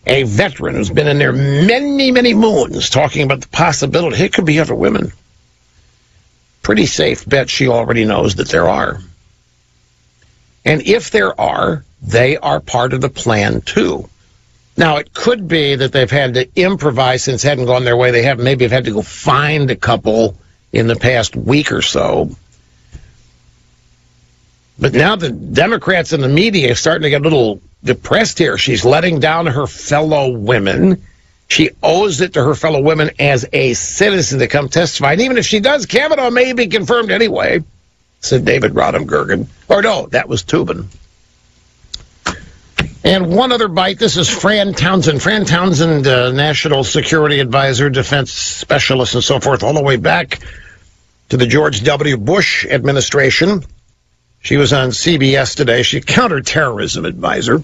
a veteran who's been in there many, many moons talking about the possibility, it could be other women, pretty safe bet she already knows that there are. And if there are, they are part of the plan too. Now, it could be that they've had to improvise since it hadn't gone their way. They have maybe have had to go find a couple in the past week or so. But now the Democrats and the media are starting to get a little depressed here. She's letting down her fellow women. She owes it to her fellow women as a citizen to come testify. And even if she does, Kavanaugh may be confirmed anyway, said David Rodham-Gergen. Or no, that was Toobin. And one other bite. This is Fran Townsend. Fran Townsend, National Security Advisor, defense specialist, and so forth, all the way back to the George W. Bush administration. She was on CBS today. She's a counterterrorism advisor.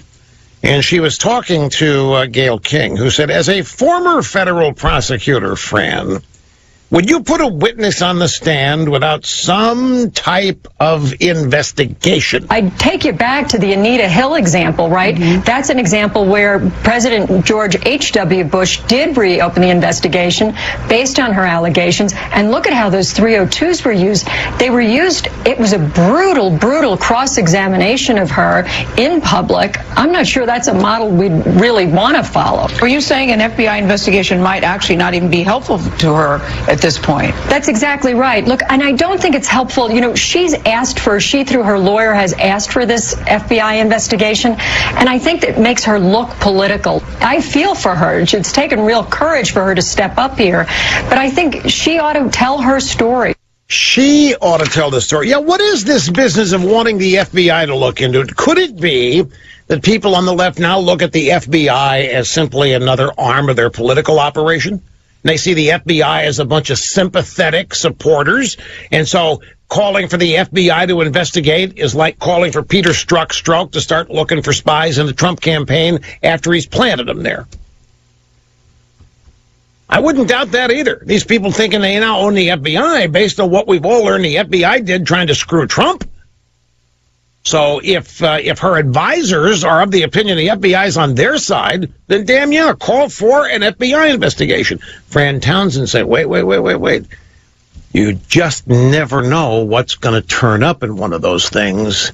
And she was talking to Gayle King, who said, as a former federal prosecutor, Fran, would you put a witness on the stand without some type of investigation? I'd take you back to the Anita Hill example, right? Mm-hmm. That's an example where President George H.W. Bush did reopen the investigation based on her allegations. And look at how those 302s were used. They were used, it was a brutal cross-examination of her in public. I'm not sure that's a model we'd really want to follow. Were you saying an FBI investigation might actually not even be helpful to her at this point? That's exactly right. Look, and I don't think it's helpful. You know, she through her lawyer has asked for this FBI investigation, and I think that makes her look political. I feel for her. It's taken real courage for her to step up here, but I think she ought to tell her story. She ought to tell the story. Yeah, what is this business of wanting the FBI to look into it? Could it be that people on the left now look at the FBI as simply another arm of their political operation? And they see the FBI as a bunch of sympathetic supporters. And so calling for the FBI to investigate is like calling for Peter Strzok to start looking for spies in the Trump campaign after he's planted them there. I wouldn't doubt that either. These people thinking they now own the FBI based on what we've all learned the FBI did trying to screw Trump. So if her advisors are of the opinion the FBI is on their side, then damn yeah, call for an FBI investigation. Fran Townsend said, wait. You just never know what's going to turn up in one of those things.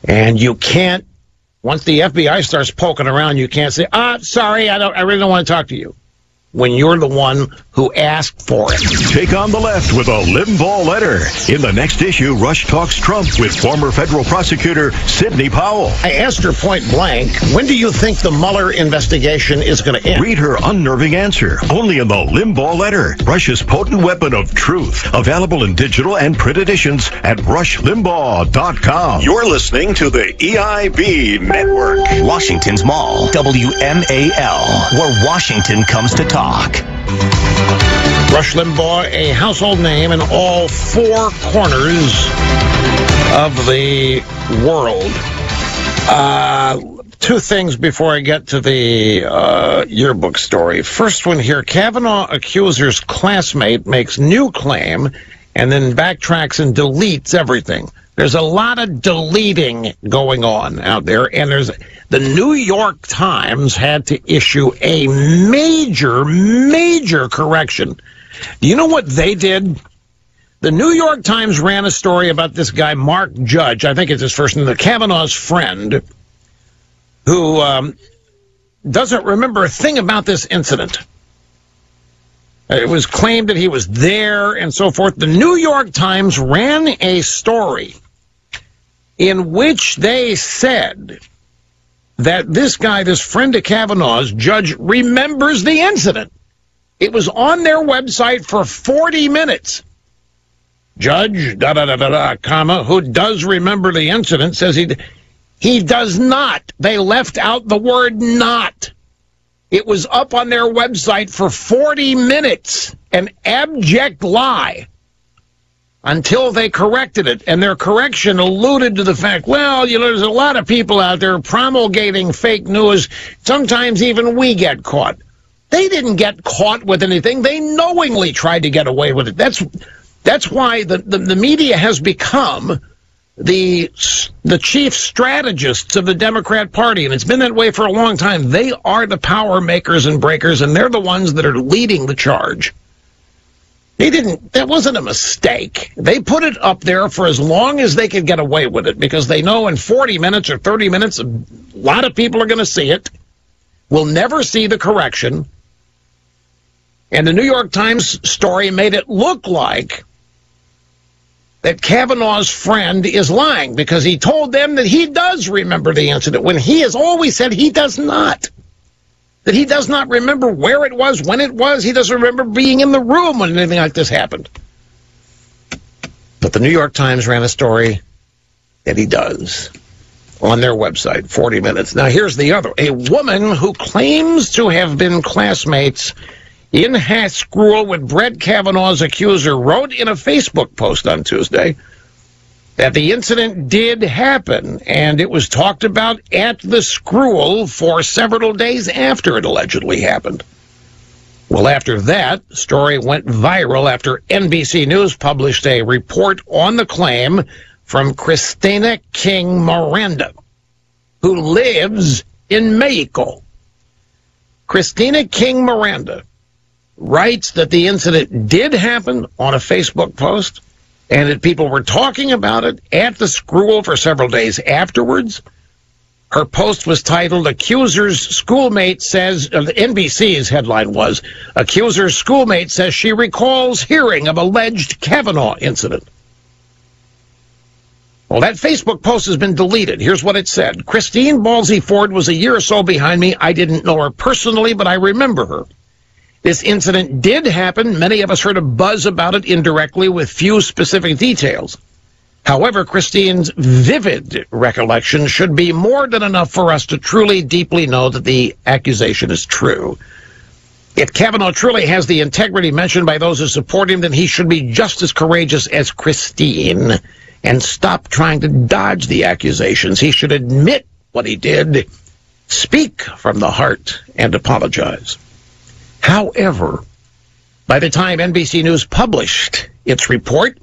And you can't, once the FBI starts poking around, you can't say, sorry, I really don't want to talk to you, when you're the one who asked for it. Take on the left with a Limbaugh letter. In the next issue, Rush talks Trump with former federal prosecutor Sidney Powell. I asked her point blank, when do you think the Mueller investigation is going to end? Read her unnerving answer, only in the Limbaugh letter. Rush's potent weapon of truth. Available in digital and print editions at rushlimbaugh.com. You're listening to the EIB Network. Washington's Mall, WMAL, where Washington comes to talk. Rush Limbaugh, a household name in all four corners of the world. Two things before I get to the yearbook story. First one here, Kavanaugh accuser's classmate makes new claim and then backtracks and deletes everything. There's a lot of deleting going on out there, and the New York Times had to issue a major correction. Do you know what they did? The New York Times ran a story about this guy, Mark Judge, I think it's his first name, the Kavanaugh's friend, who doesn't remember a thing about this incident. It was claimed that he was there and so forth. The New York Times ran a story in which they said that this guy, this friend of Kavanaugh's, Judge, remembers the incident. It was on their website for 40 minutes. Judge, comma, who does remember the incident, says he does not. They left out the word not. It was up on their website for 40 minutes, an abject lie, until they corrected it. And their correction alluded to the fact, well, you know, there's a lot of people out there promulgating fake news. Sometimes even we get caught. They didn't get caught with anything. They knowingly tried to get away with it. That's why the media has become the chief strategists of the Democrat Party, and it's been that way for a long time. They are the power makers and breakers, and they're the ones that are leading the charge. That wasn't a mistake. They put it up there for as long as they could get away with it, because they know in 40 minutes or 30 minutes, a lot of people are going to see it. We'll never see the correction. And the New York Times story made it look like that Kavanaugh's friend is lying, because he told them that he does remember the incident, when he has always said he does not. That he does not remember where it was, when it was. He doesn't remember being in the room when anything like this happened. But the New York Times ran a story that he does on their website, 40 minutes. Now, here's the other. A woman who claims to have been classmates in high school with Brett Kavanaugh's accuser, wrote in a Facebook post on Tuesday that the incident did happen, and it was talked about at the school for several days after it allegedly happened. Well, after that, the story went viral after NBC News published a report on the claim from Christina King Miranda, who lives in Mexico. Christina King Miranda writes that the incident did happen on a Facebook post, and that people were talking about it at the school for several days afterwards. Her post was titled, Accuser's Schoolmate Says, the NBC's headline was, Accuser's Schoolmate Says She Recalls Hearing of Alleged Kavanaugh Incident. Well, that Facebook post has been deleted. Here's what it said. Christine Ballsy Ford was a year or so behind me. I didn't know her personally, but I remember her. This incident did happen. Many of us heard a buzz about it indirectly with few specific details. However, Christine's vivid recollection should be more than enough for us to truly, deeply know that the accusation is true. If Kavanaugh truly has the integrity mentioned by those who support him, then he should be just as courageous as Christine and stop trying to dodge the accusations. He should admit what he did, speak from the heart, and apologize. However, by the time NBC News published its report,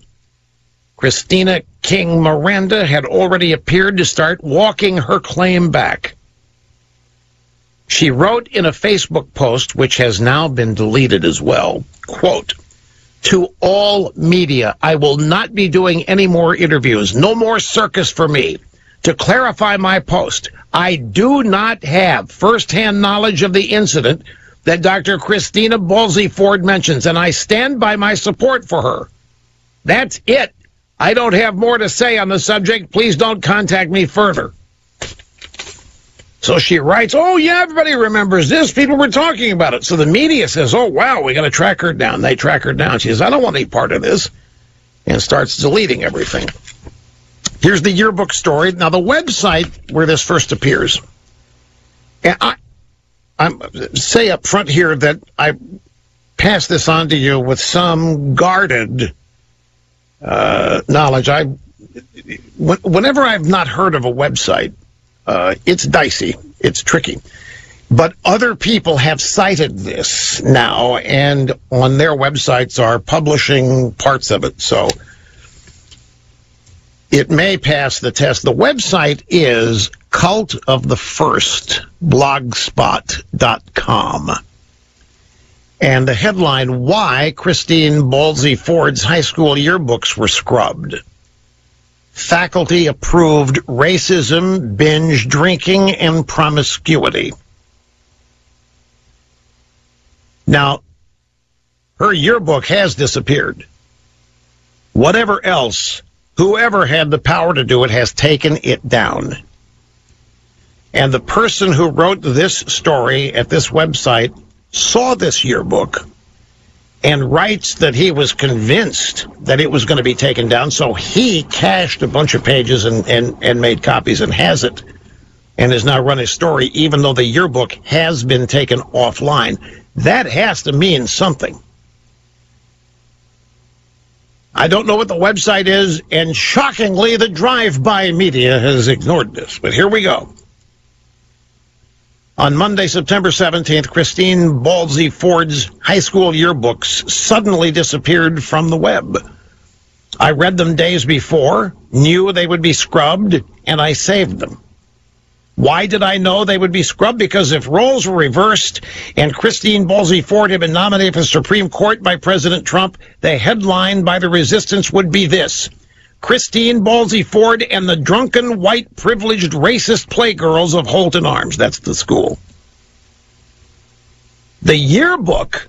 Christina King Miranda had already appeared to start walking her claim back. She wrote in a Facebook post, which has now been deleted as well, quote, to all media, I will not be doing any more interviews. No more circus for me. To clarify my post, I do not have firsthand knowledge of the incident that Dr. Christina Ballsy Ford mentions, and I stand by my support for her. That's it. I don't have more to say on the subject. Please don't contact me further. So she writes, oh, yeah, everybody remembers this. People were talking about it. So the media says, oh, wow, we got to track her down. They track her down. She says, I don't want any part of this, and starts deleting everything. Here's the yearbook story. Now, the website where this first appears, and I'm say up front here that I pass this on to you with some guarded knowledge. Whenever I've not heard of a website, it's dicey, it's tricky. But other people have cited this now, and on their websites are publishing parts of it, so it may pass the test. The website is cultofthefirst.blogspot.com. And the headline, Why Christine Ballsy Ford's High School Yearbooks Were Scrubbed. Faculty approved racism, binge drinking, and promiscuity. Now, her yearbook has disappeared. Whatever else, whoever had the power to do it has taken it down. And the person who wrote this story at this website saw this yearbook and writes that he was convinced that it was going to be taken down, so he cached a bunch of pages and made copies and has it, and is now running a story, even though the yearbook has been taken offline. That has to mean something. I don't know what the website is, and shockingly, the drive-by media has ignored this, but here we go. On Monday, September 17th, Christine Ballsy Ford's high school yearbooks suddenly disappeared from the web. I read them days before, knew they would be scrubbed, and I saved them. Why did I know they would be scrubbed? Because if roles were reversed and Christine Ballsy Ford had been nominated for the Supreme Court by President Trump, the headline by the resistance would be this: Christine Ballsy Ford and the drunken, white, privileged, racist playgirls of Holton Arms. That's the school. The yearbook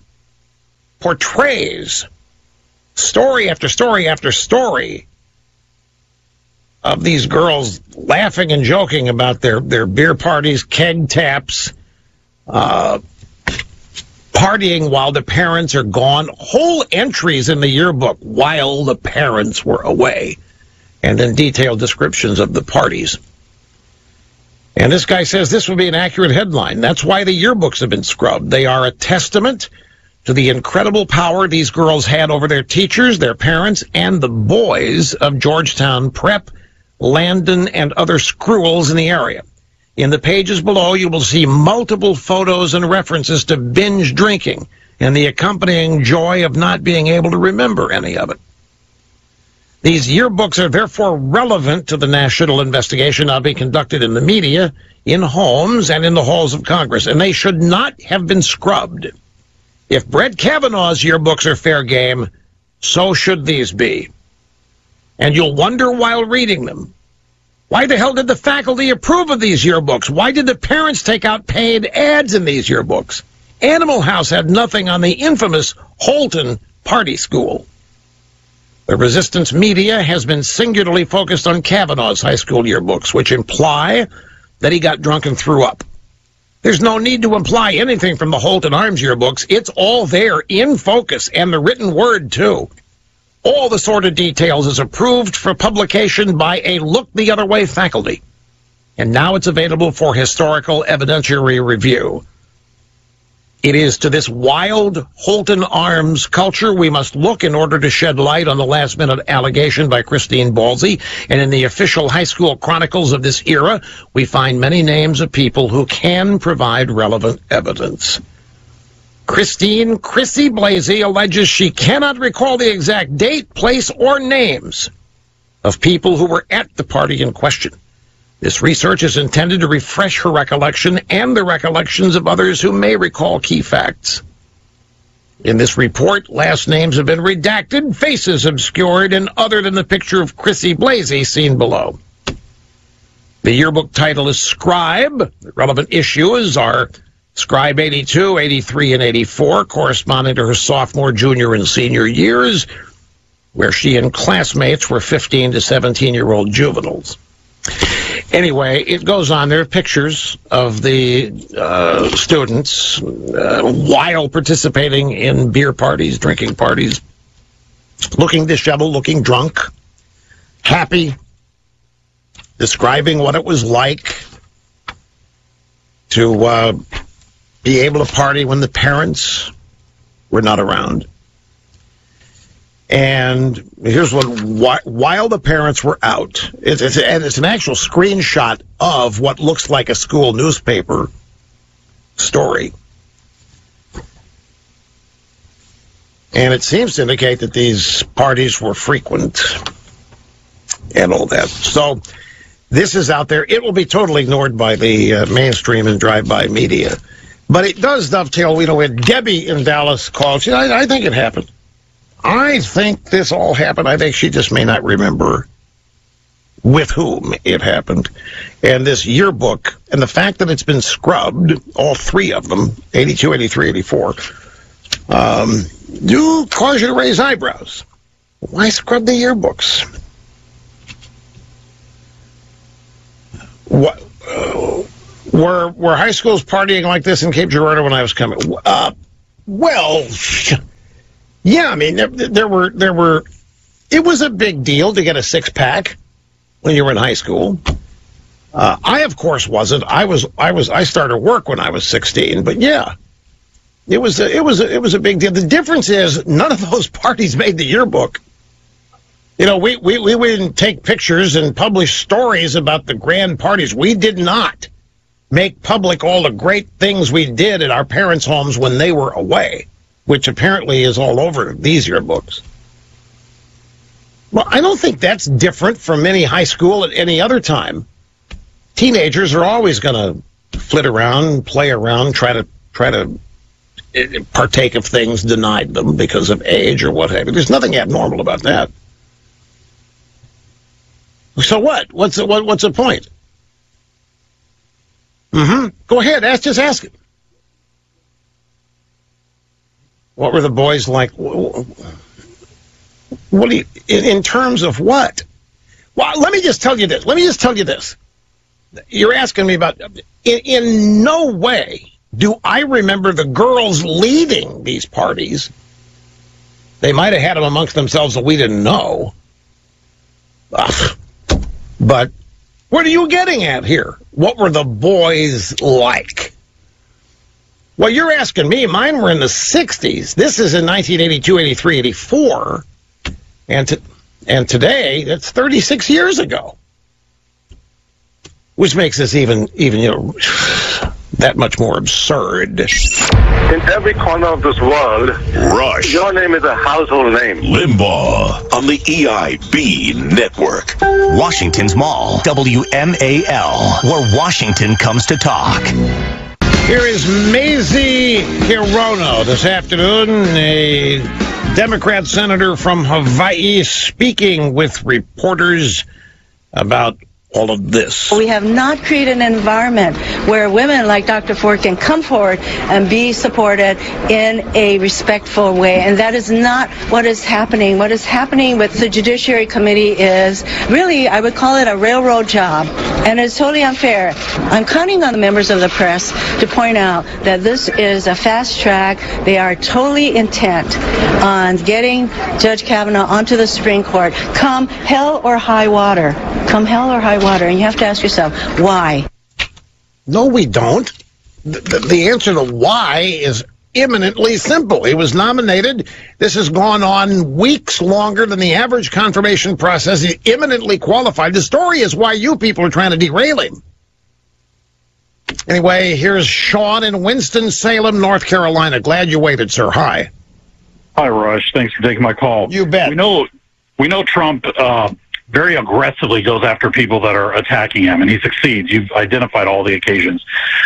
portrays story after story after story of these girls laughing and joking about their beer parties, keg taps, partying while the parents are gone. Whole entries in the yearbook while the parents were away, and then detailed descriptions of the parties. And this guy says this would be an accurate headline. That's why the yearbooks have been scrubbed. They are a testament to the incredible power these girls had over their teachers, their parents, and the boys of Georgetown Prep, Landon, and other schools in the area. In the pages below, you will see multiple photos and references to binge drinking and the accompanying joy of not being able to remember any of it. These yearbooks are therefore relevant to the national investigation now being conducted in the media, in homes, and in the halls of Congress, and they should not have been scrubbed. If Brett Kavanaugh's yearbooks are fair game, so should these be. And you'll wonder while reading them, why the hell did the faculty approve of these yearbooks? Why did the parents take out paid ads in these yearbooks? Animal House had nothing on the infamous Holton Party School. The resistance media has been singularly focused on Kavanaugh's high school yearbooks, which imply that he got drunk and threw up. There's no need to imply anything from the Holton Arms yearbooks. It's all there in focus, and the written word, too. All the sordid details is approved for publication by a look-the-other-way faculty. And now it's available for historical evidentiary review. It is to this wild Holton Arms culture we must look in order to shed light on the last-minute allegation by Christine Balsey. And in the official high school chronicles of this era, we find many names of people who can provide relevant evidence. Chrissy Blasey alleges she cannot recall the exact date, place, or names of people who were at the party in question. This research is intended to refresh her recollection and the recollections of others who may recall key facts. In this report, last names have been redacted, faces obscured, and other than the picture of Chrissy Blasey seen below. The yearbook title is Scribe. The relevant issues are Scribe 82, 83, and 84, corresponding to her sophomore, junior, and senior years, where she and classmates were 15 to 17-year-old juveniles. Anyway, it goes on. There are pictures of the students while participating in beer parties, drinking parties, looking disheveled, looking drunk, happy, describing what it was like to be able to party when the parents were not around. And here's what, while the parents were out, it's an actual screenshot of what looks like a school newspaper story. And it seems to indicate that these parties were frequent and all that. So this is out there. It will be totally ignored by the mainstream and drive-by media. But it does dovetail, when Debbie in Dallas called, I think it happened. I think this all happened. I think she just may not remember with whom it happened. And this yearbook, and the fact that it's been scrubbed, all three of them, 82, 83, 84, do cause you to raise eyebrows. Why scrub the yearbooks? What, were high schools partying like this in Cape Girardeau when I was coming? Well, yeah, I mean, there were, it was a big deal to get a six-pack when you were in high school. I, of course, wasn't. I started work when I was 16, but yeah, it was a big deal. The difference is none of those parties made the yearbook. We didn't take pictures and publish stories about the grand parties. We did not make public all the great things we did at our parents' homes when they were away, which apparently is all over these yearbooks. Well, I don't think that's different from any high school at any other time. Teenagers are always going to flit around, play around, try to partake of things denied them because of age or what have you. There's nothing abnormal about that. So what? What's the point? Go ahead. Just ask it. What were the boys like? What do you, in terms of what? Well, let me just tell you this. You're asking me about, in no way do I remember the girls leading these parties. They might have had them amongst themselves that we didn't know. But what are you getting at here? What were the boys like? Well, you're asking me. Mine were in the 60s. This is in 1982, 83, 84. And today, that's 36 years ago. Which makes this even that much more absurd. In every corner of this world, Rush. Your name is a household name. Limbaugh on the EIB network. Washington's Mall, WMAL, where Washington comes to talk. Here is Mazie Hirono this afternoon, a Democrat senator from Hawaii, speaking with reporters about all of this. We have not created an environment where women like Dr. Ford can come forward and be supported in a respectful way, and that is not what is happening. What is happening with the Judiciary Committee is really, I would call it a railroad job, and it's totally unfair. I'm counting on the members of the press to point out that this is a fast track. They are totally intent on getting Judge Kavanaugh onto the Supreme Court, come hell or high water. Come hell or high water, and you have to ask yourself, why? No, we don't. The answer to why is eminently simple. He was nominated. This has gone on weeks longer than the average confirmation process. He's eminently qualified. The story is why you people are trying to derail him. Anyway, here's Sean in Winston-Salem, North Carolina. Glad you waited, sir. Hi. Hi, Rush. Thanks for taking my call. You bet. We know Trump very aggressively goes after people that are attacking him, and he succeeds. You've identified all the occasions.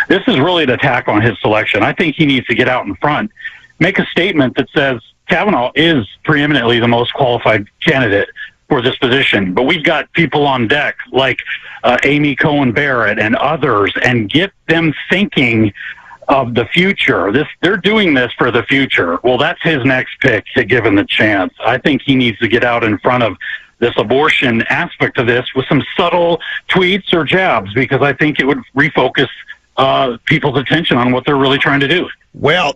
This is really an attack on his selection. I think he needs to get out in front, make a statement that says Kavanaugh is preeminently the most qualified candidate for this position, but we've got people on deck like Amy Coney Barrett and others, and get them thinking of the future. They're doing this for the future. Well, that's his next pick, given the chance. I think he needs to get out in front of this abortion aspect of this with some subtle tweets or jabs, because I think it would refocus people's attention on what they're really trying to do. Well,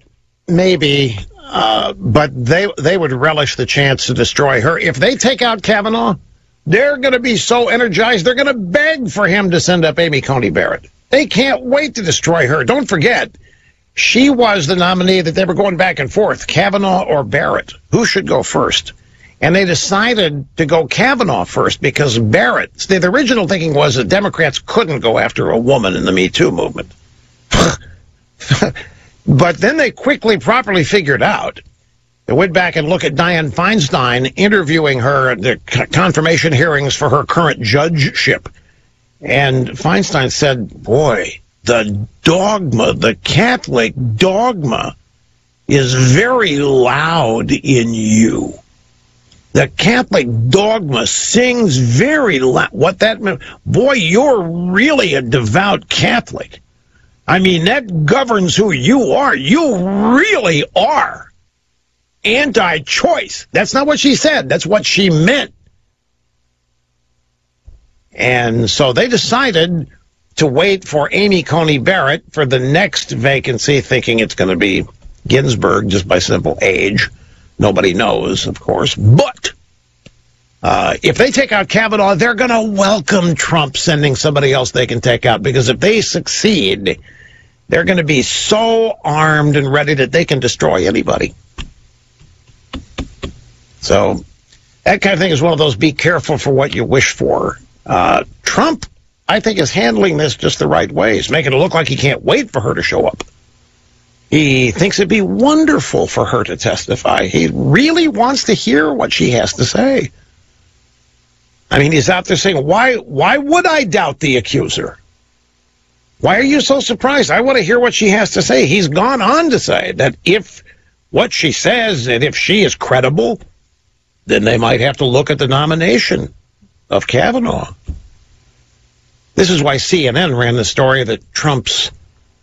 maybe, but they would relish the chance to destroy her. If they take out Kavanaugh, they're going to be so energized, they're going to beg for him to send up Amy Coney Barrett. They can't wait to destroy her. Don't forget, she was the nominee that they were going back and forth, Kavanaugh or Barrett. Who should go first? And they decided to go Kavanaugh first because Barrett, the original thinking was that Democrats couldn't go after a woman in the Me Too movement. But then they quickly, properly figured out. They went back and looked at Dianne Feinstein interviewing her at the confirmation hearings for her current judgeship. And Feinstein said, boy, the dogma, the Catholic dogma is very loud in you. The Catholic dogma sings very loud. What that meant? Boy, you're really a devout Catholic. I mean, that governs who you are. You really are anti-choice. That's not what she said. That's what she meant. And so they decided to wait for Amy Coney Barrett for the next vacancy, thinking it's going to be Ginsburg just by simple age. Nobody knows, of course. But if they take out Kavanaugh, they're going to welcome Trump sending somebody else they can take out, because if they succeed, they're going to be so armed and ready that they can destroy anybody. So that kind of thing is one of those be careful for what you wish for. Trump, I think, is handling this just the right way. He's making it look like he can't wait for her to show up. He thinks it'd be wonderful for her to testify. He really wants to hear what she has to say. I mean, he's out there saying, why would I doubt the accuser? Why are you so surprised? I want to hear what she has to say. He's gone on to say that if what she says, and if she is credible, then they might have to look at the nomination of Kavanaugh. This is why CNN ran the story that Trump's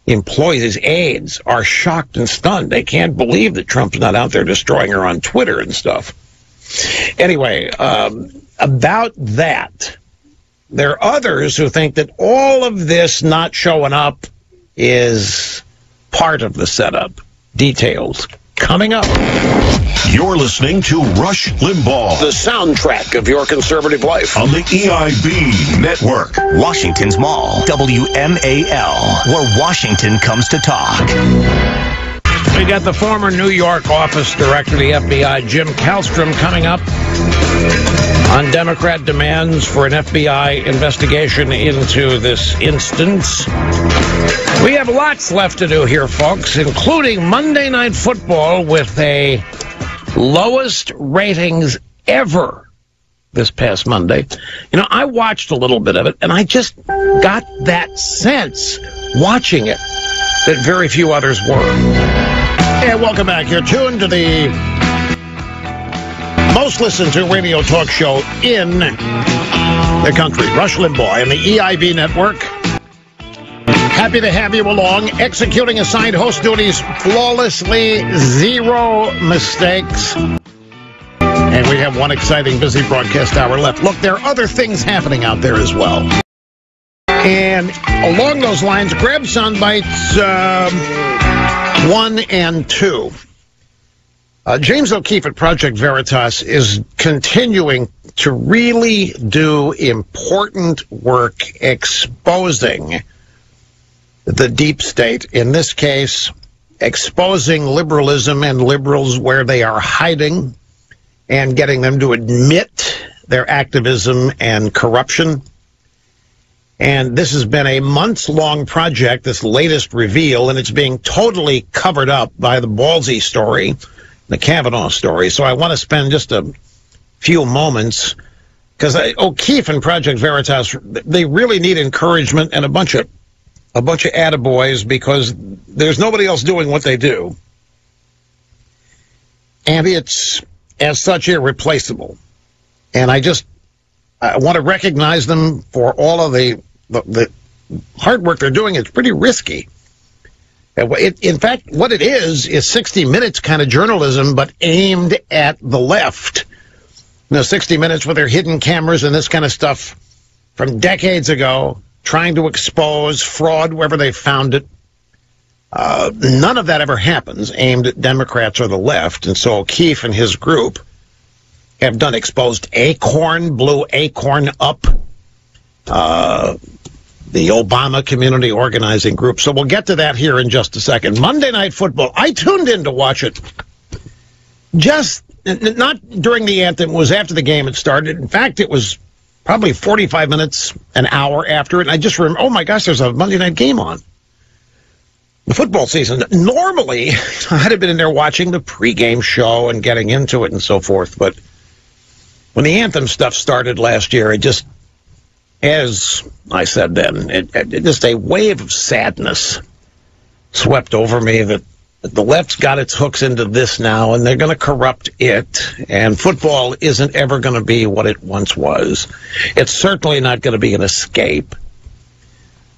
employees, his aides, are shocked and stunned. They can't believe that Trump's not out there destroying her on Twitter and stuff. Anyway, about that, there are others who think that all of this not showing up is part of the setup. Details coming up. You're listening to Rush Limbaugh, The soundtrack of your conservative life. on the EIB network. Washington's Mall, WMAL, where Washington comes to talk. We got the former New York office director of the FBI, Jim Kallstrom, coming up on Democrat demands for an FBI investigation into this instance. We have lots left to do here, folks, including Monday Night Football with a lowest ratings ever this past Monday. You know, I watched a little bit of it, and I just got that sense watching it that very few others were. And welcome back. You're tuned to the most listened to radio talk show in the country, Rush Limbaugh, and the EIB network. Happy to have you along, executing assigned host duties flawlessly, zero mistakes. And we have one exciting, busy broadcast hour left. Look, there are other things happening out there as well. And along those lines, grab sound bites 1 and 2. James O'Keefe at Project Veritas is continuing to really do important work exposing the deep state. In this case, exposing liberalism and liberals where they are hiding and getting them to admit their activism and corruption. And this has been a months-long project, this latest reveal, and it's being totally covered up by the ballsy story, the Kavanaugh story. So I want to spend just a few moments, because O'Keefe and Project Veritas, they really need encouragement and a bunch of attaboys, because there's nobody else doing what they do. And it's, as such, irreplaceable. And I want to recognize them for all of the hard work they're doing. It's pretty risky. In fact, what it is 60 Minutes kind of journalism, but aimed at the left. You know, 60 Minutes with their hidden cameras and this kind of stuff from decades ago, trying to expose fraud wherever they found it. None of that ever happens aimed at Democrats or the left. And so O'Keefe and his group have done exposed Acorn, blew Acorn up, the Obama Community Organizing Group. So we'll get to that here in just a second. Monday Night Football. I tuned in to watch it. Just not during the anthem. It was after the game had started. In fact, it was probably 45 minutes, an hour after it. And I just remember, oh my gosh, there's a Monday night game on. The football season. Normally, I'd have been in there watching the pregame show and getting into it and so forth. But when the anthem stuff started last year, it just, as I said then, it just a wave of sadness swept over me that the left's got its hooks into this now, and they're going to corrupt it, and football isn't ever going to be what it once was. It's certainly not going to be an escape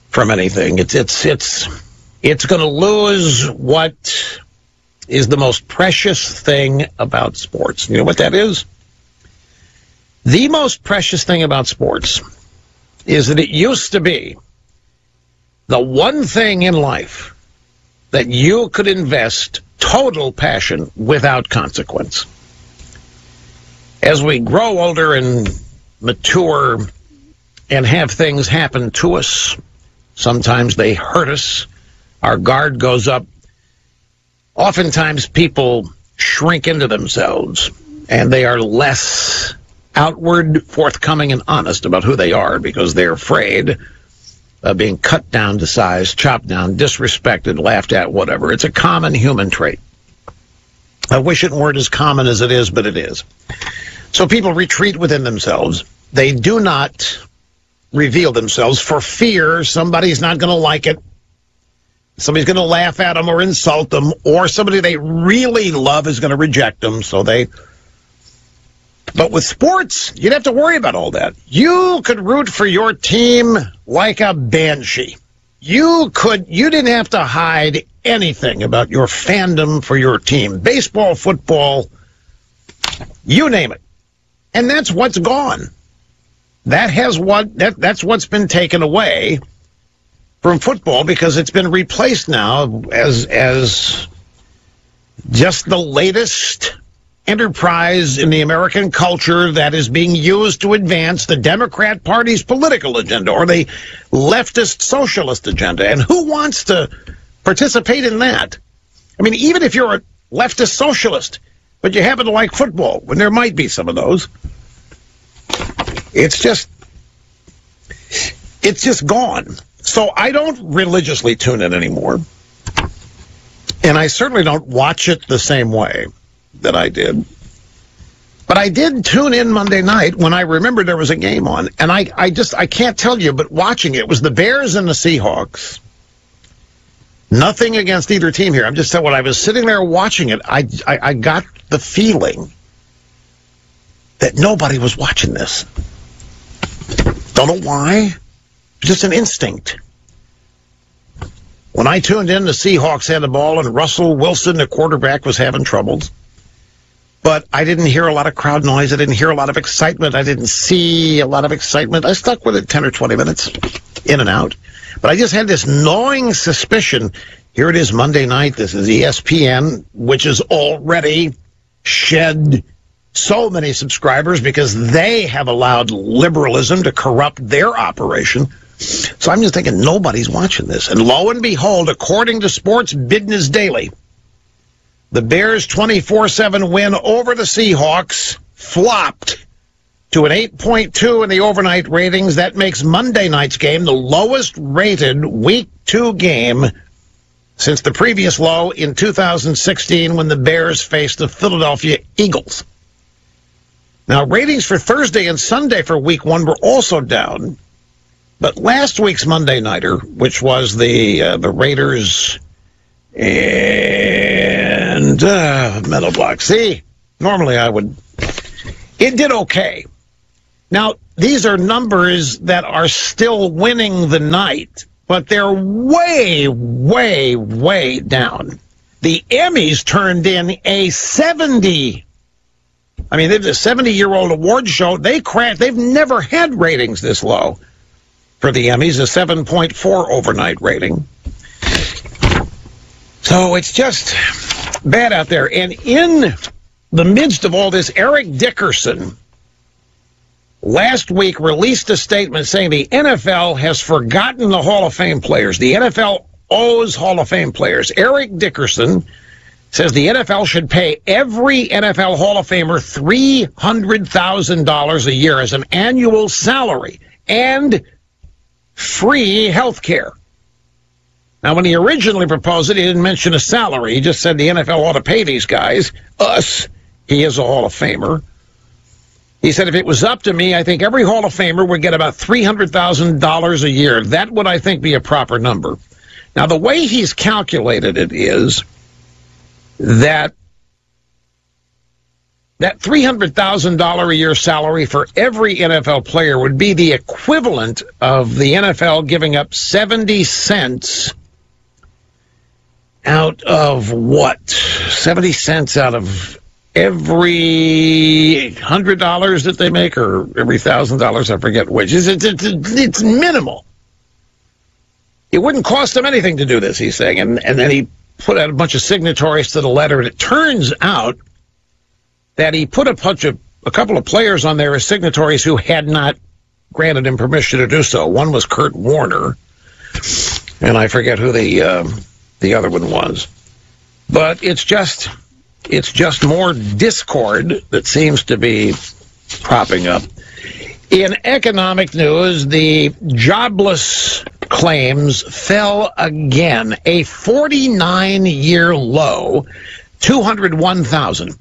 from anything. It's going to lose what is the most precious thing about sports. You know what that is? The most precious thing about sports is that it used to be the one thing in life that you could invest total passion without consequence. As we grow older and mature and have things happen to us, sometimes they hurt us, our guard goes up. Oftentimes people shrink into themselves and they are less outward, forthcoming, and honest about who they are because they're afraid of being cut down to size, chopped down, disrespected, laughed at, whatever. It's a common human trait. I wish it weren't as common as it is, but it is. So people retreat within themselves. They do not reveal themselves for fear somebody's not going to like it. Somebody's going to laugh at them or insult them, or somebody they really love is going to reject them, so they... But with sports, you'd have to worry about all that. You could root for your team like a banshee. You didn't have to hide anything about your fandom for your team. Baseball, football, you name it. And that's what's gone. That's what's been taken away from football, because it's been replaced now as just the latest enterprise in the American culture that is being used to advance the Democrat Party's political agenda or the leftist socialist agenda. And who wants to participate in that? I mean, even if you're a leftist socialist, but you happen to like football, when there might be some of those, it's just gone. So I don't religiously tune in anymore. And I certainly don't watch it the same way that I did. But I did tune in Monday night when I remembered there was a game on. And I can't tell you, but watching it was the Bears and the Seahawks. Nothing against either team here. I'm just saying, when I was sitting there watching it, I got the feeling that nobody was watching this. Don't know why. Just an instinct. When I tuned in, the Seahawks had the ball, and Russell Wilson, the quarterback, was having troubles. But I didn't hear a lot of crowd noise. I didn't hear a lot of excitement. I didn't see a lot of excitement. I stuck with it 10 or 20 minutes, in and out. But I just had this gnawing suspicion. Here it is Monday night. This is ESPN, which has already shed so many subscribers because they have allowed liberalism to corrupt their operation. So I'm just thinking nobody's watching this. And lo and behold, according to Sports Business Daily, the Bears' 24-7 win over the Seahawks flopped to an 8.2 in the overnight ratings. That makes Monday night's game the lowest rated Week 2 game since the previous low in 2016 when the Bears faced the Philadelphia Eagles. Now, ratings for Thursday and Sunday for Week 1 were also down. But last week's Monday Nighter, which was the Raiders and Metal Block. See, normally it did okay. Now, these are numbers that are still winning the night, but they're way, way, way down. The Emmys turned in a 70. I mean, it's a 70-year-old award show. They crashed. They've never had ratings this low. For the Emmys, a 7.4 overnight rating. So it's just bad out there. And in the midst of all this, Eric Dickerson last week released a statement saying the NFL has forgotten the Hall of Fame players. The NFL owes Hall of Fame players. Eric Dickerson says the NFL should pay every NFL Hall of Famer $300,000 a year as an annual salary and free health care. Now, when he originally proposed it, he didn't mention a salary. He just said the NFL ought to pay these guys, us. He is a Hall of Famer. He said, if it was up to me, I think every Hall of Famer would get about $300,000 a year. That would, I think, be a proper number. Now, the way he's calculated it is that $300,000 a year salary for every NFL player would be the equivalent of the NFL giving up 70 cents out of what? 70 cents out of every $100 that they make, or every $1,000, I forget which. It's minimal. It wouldn't cost them anything to do this, he's saying. And then he put out a bunch of signatories to the letter, and it turns out that he put a couple of players on there as signatories who had not granted him permission to do so. One was Kurt Warner, and I forget who the other one was. But it's just more discord that seems to be propping up. In economic news, the jobless claims fell again, a 49-year low, 201,000.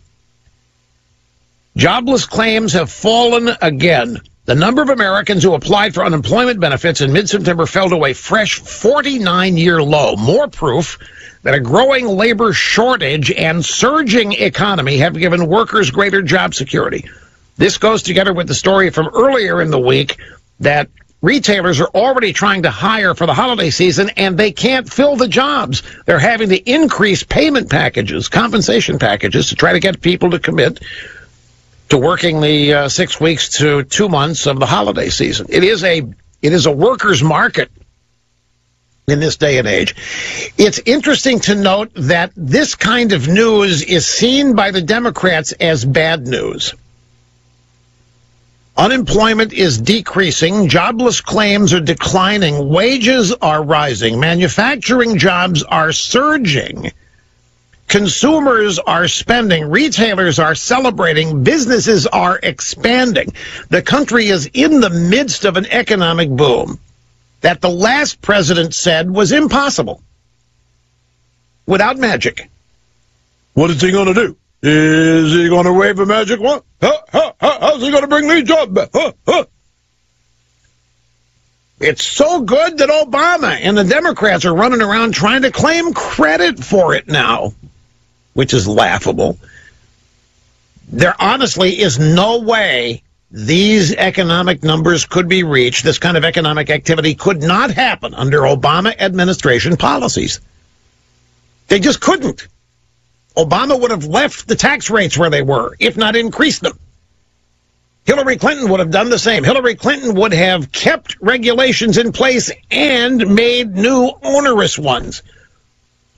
Jobless claims have fallen again. The number of Americans who applied for unemployment benefits in mid-September fell to a fresh 49-year low. More proof that a growing labor shortage and surging economy have given workers greater job security. This goes together with the story from earlier in the week that retailers are already trying to hire for the holiday season, and they can't fill the jobs. They're having to increase payment packages, compensation packages, to try to get people to commit to working the 6 weeks to 2 months of the holiday season. It is a workers' market in this day and age. It's interesting to note that this kind of news is seen by the Democrats as bad news. Unemployment is decreasing, jobless claims are declining, wages are rising, manufacturing jobs are surging, Consumers are spending, retailers are celebrating, businesses are expanding. The country is in the midst of an economic boom that the last president said was impossible without magic. What is he going to do? Is he going to wave a magic wand? How's he going to bring these jobs back? It's so good that Obama and the Democrats are running around trying to claim credit for it now, which is laughable. There honestly is no way these economic numbers could be reached. This kind of economic activity could not happen under Obama administration policies. They just couldn't. Obama would have left the tax rates where they were, if not increased them. Hillary Clinton would have done the same. Hillary Clinton would have kept regulations in place and made new onerous ones,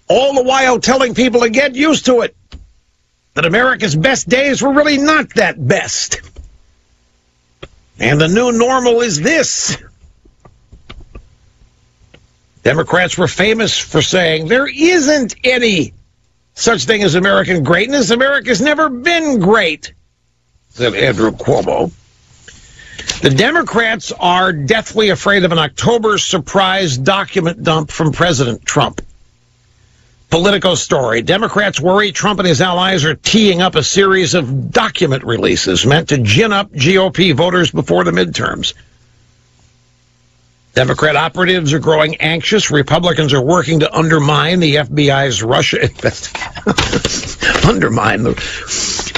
all the while telling people to get used to it, that America's best days were really not that best. And the new normal is this. Democrats were famous for saying there isn't any such thing as American greatness. America's never been great, said Andrew Cuomo. The Democrats are deathly afraid of an October surprise document dump from President Trump. Politico story. Democrats worry Trump and his allies are teeing up a series of document releases meant to gin up GOP voters before the midterms. Democrat operatives are growing anxious. Republicans are working to undermine the FBI's Russia investigation. Undermine the...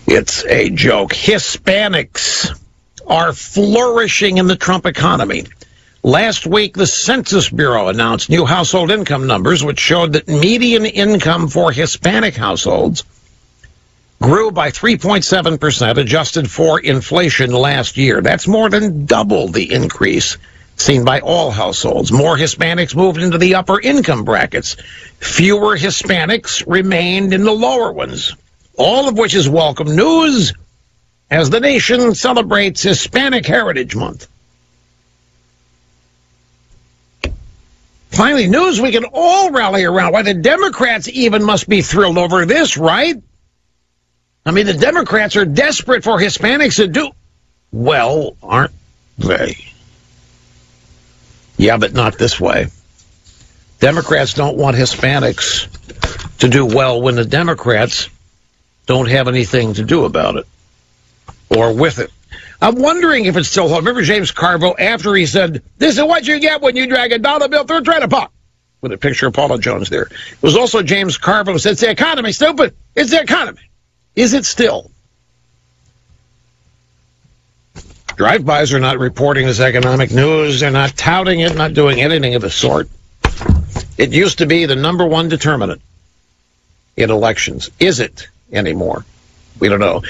It's a joke. Hispanics are flourishing in the Trump economy. Last week, the Census Bureau announced new household income numbers, which showed that median income for Hispanic households grew by 3.7%, adjusted for inflation last year. That's more than double the increase seen by all households. More Hispanics moved into the upper income brackets. Fewer Hispanics remained in the lower ones. All of which is welcome news as the nation celebrates Hispanic Heritage Month. Finally, news we can all rally around. Why, the Democrats even must be thrilled over this, right? I mean, the Democrats are desperate for Hispanics to do well, aren't they? Yeah, but not this way. Democrats don't want Hispanics to do well when the Democrats don't have anything to do about it or with it. I'm wondering if it's still home. Remember James Carville, after he said, "This is what you get when you drag a dollar bill through a trailer park," with a picture of Paula Jones there. It was also James Carville who said, "It's the economy, stupid. It's the economy." Is it still? Drive-bys are not reporting this economic news. They're not touting it, not doing anything of the sort. It used to be the number one determinant in elections. Is it anymore? We don't know.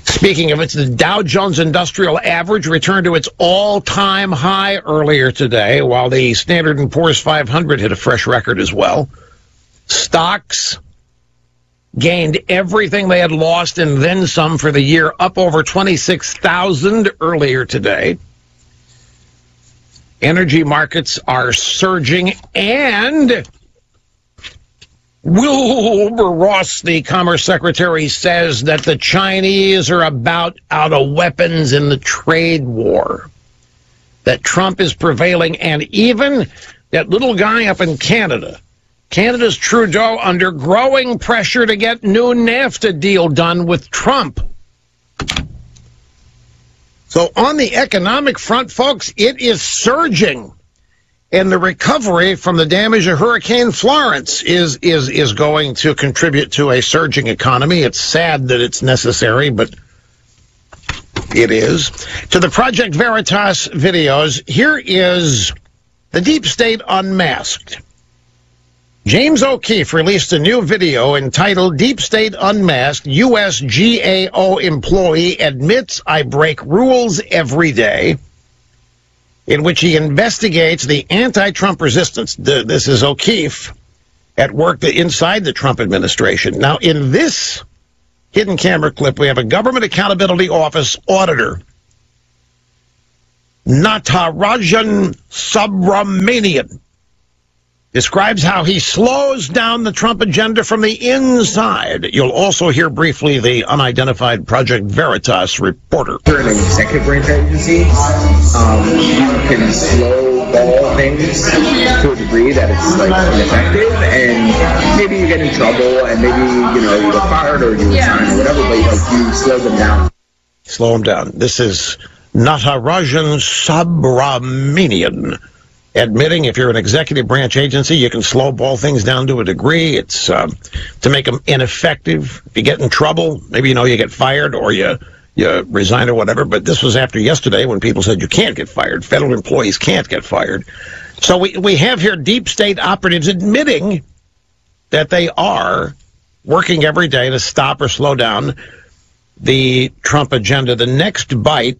Speaking of it, the Dow Jones Industrial Average returned to its all-time high earlier today, while the Standard & Poor's 500 hit a fresh record as well. Stocks gained everything they had lost and then some for the year, up over 26,000 earlier today. Energy markets are surging, and Wilbur Ross, the Commerce Secretary, says that the Chinese are about out of weapons in the trade war, that Trump is prevailing, and even that little guy up in Canada, Canada's Trudeau, under growing pressure to get new NAFTA deal done with Trump. So on the economic front, folks, it is surging. And the recovery from the damage of Hurricane Florence is going to contribute to a surging economy. It's sad that it's necessary, but it is. To the Project Veritas videos, here is the Deep State Unmasked. James O'Keefe released a new video entitled "Deep State Unmasked, U.S. GAO Employee Admits I Break Rules Every Day," in which he investigates the anti-Trump resistance. This is O'Keefe at work inside the Trump administration. Now, in this hidden camera clip, we have a Government Accountability Office auditor, Natarajan Subramanian, describes how he slows down the Trump agenda from the inside. You'll also hear briefly the unidentified Project Veritas reporter. For an executive branch agency, you can slow ball things to a degree that it's like ineffective, and maybe you get in trouble, and maybe you get fired or you resign or whatever, but you slow them down. Slow them down. This is Natarajan Subramanian admitting if you're an executive branch agency, you can slow ball things down to a degree. It's to make them ineffective. If you get in trouble, maybe you get fired or you resign or whatever. But this was after yesterday when people said you can't get fired. Federal employees can't get fired. So we have here deep state operatives admitting that they are working every day to stop or slow down the Trump agenda. The next bite,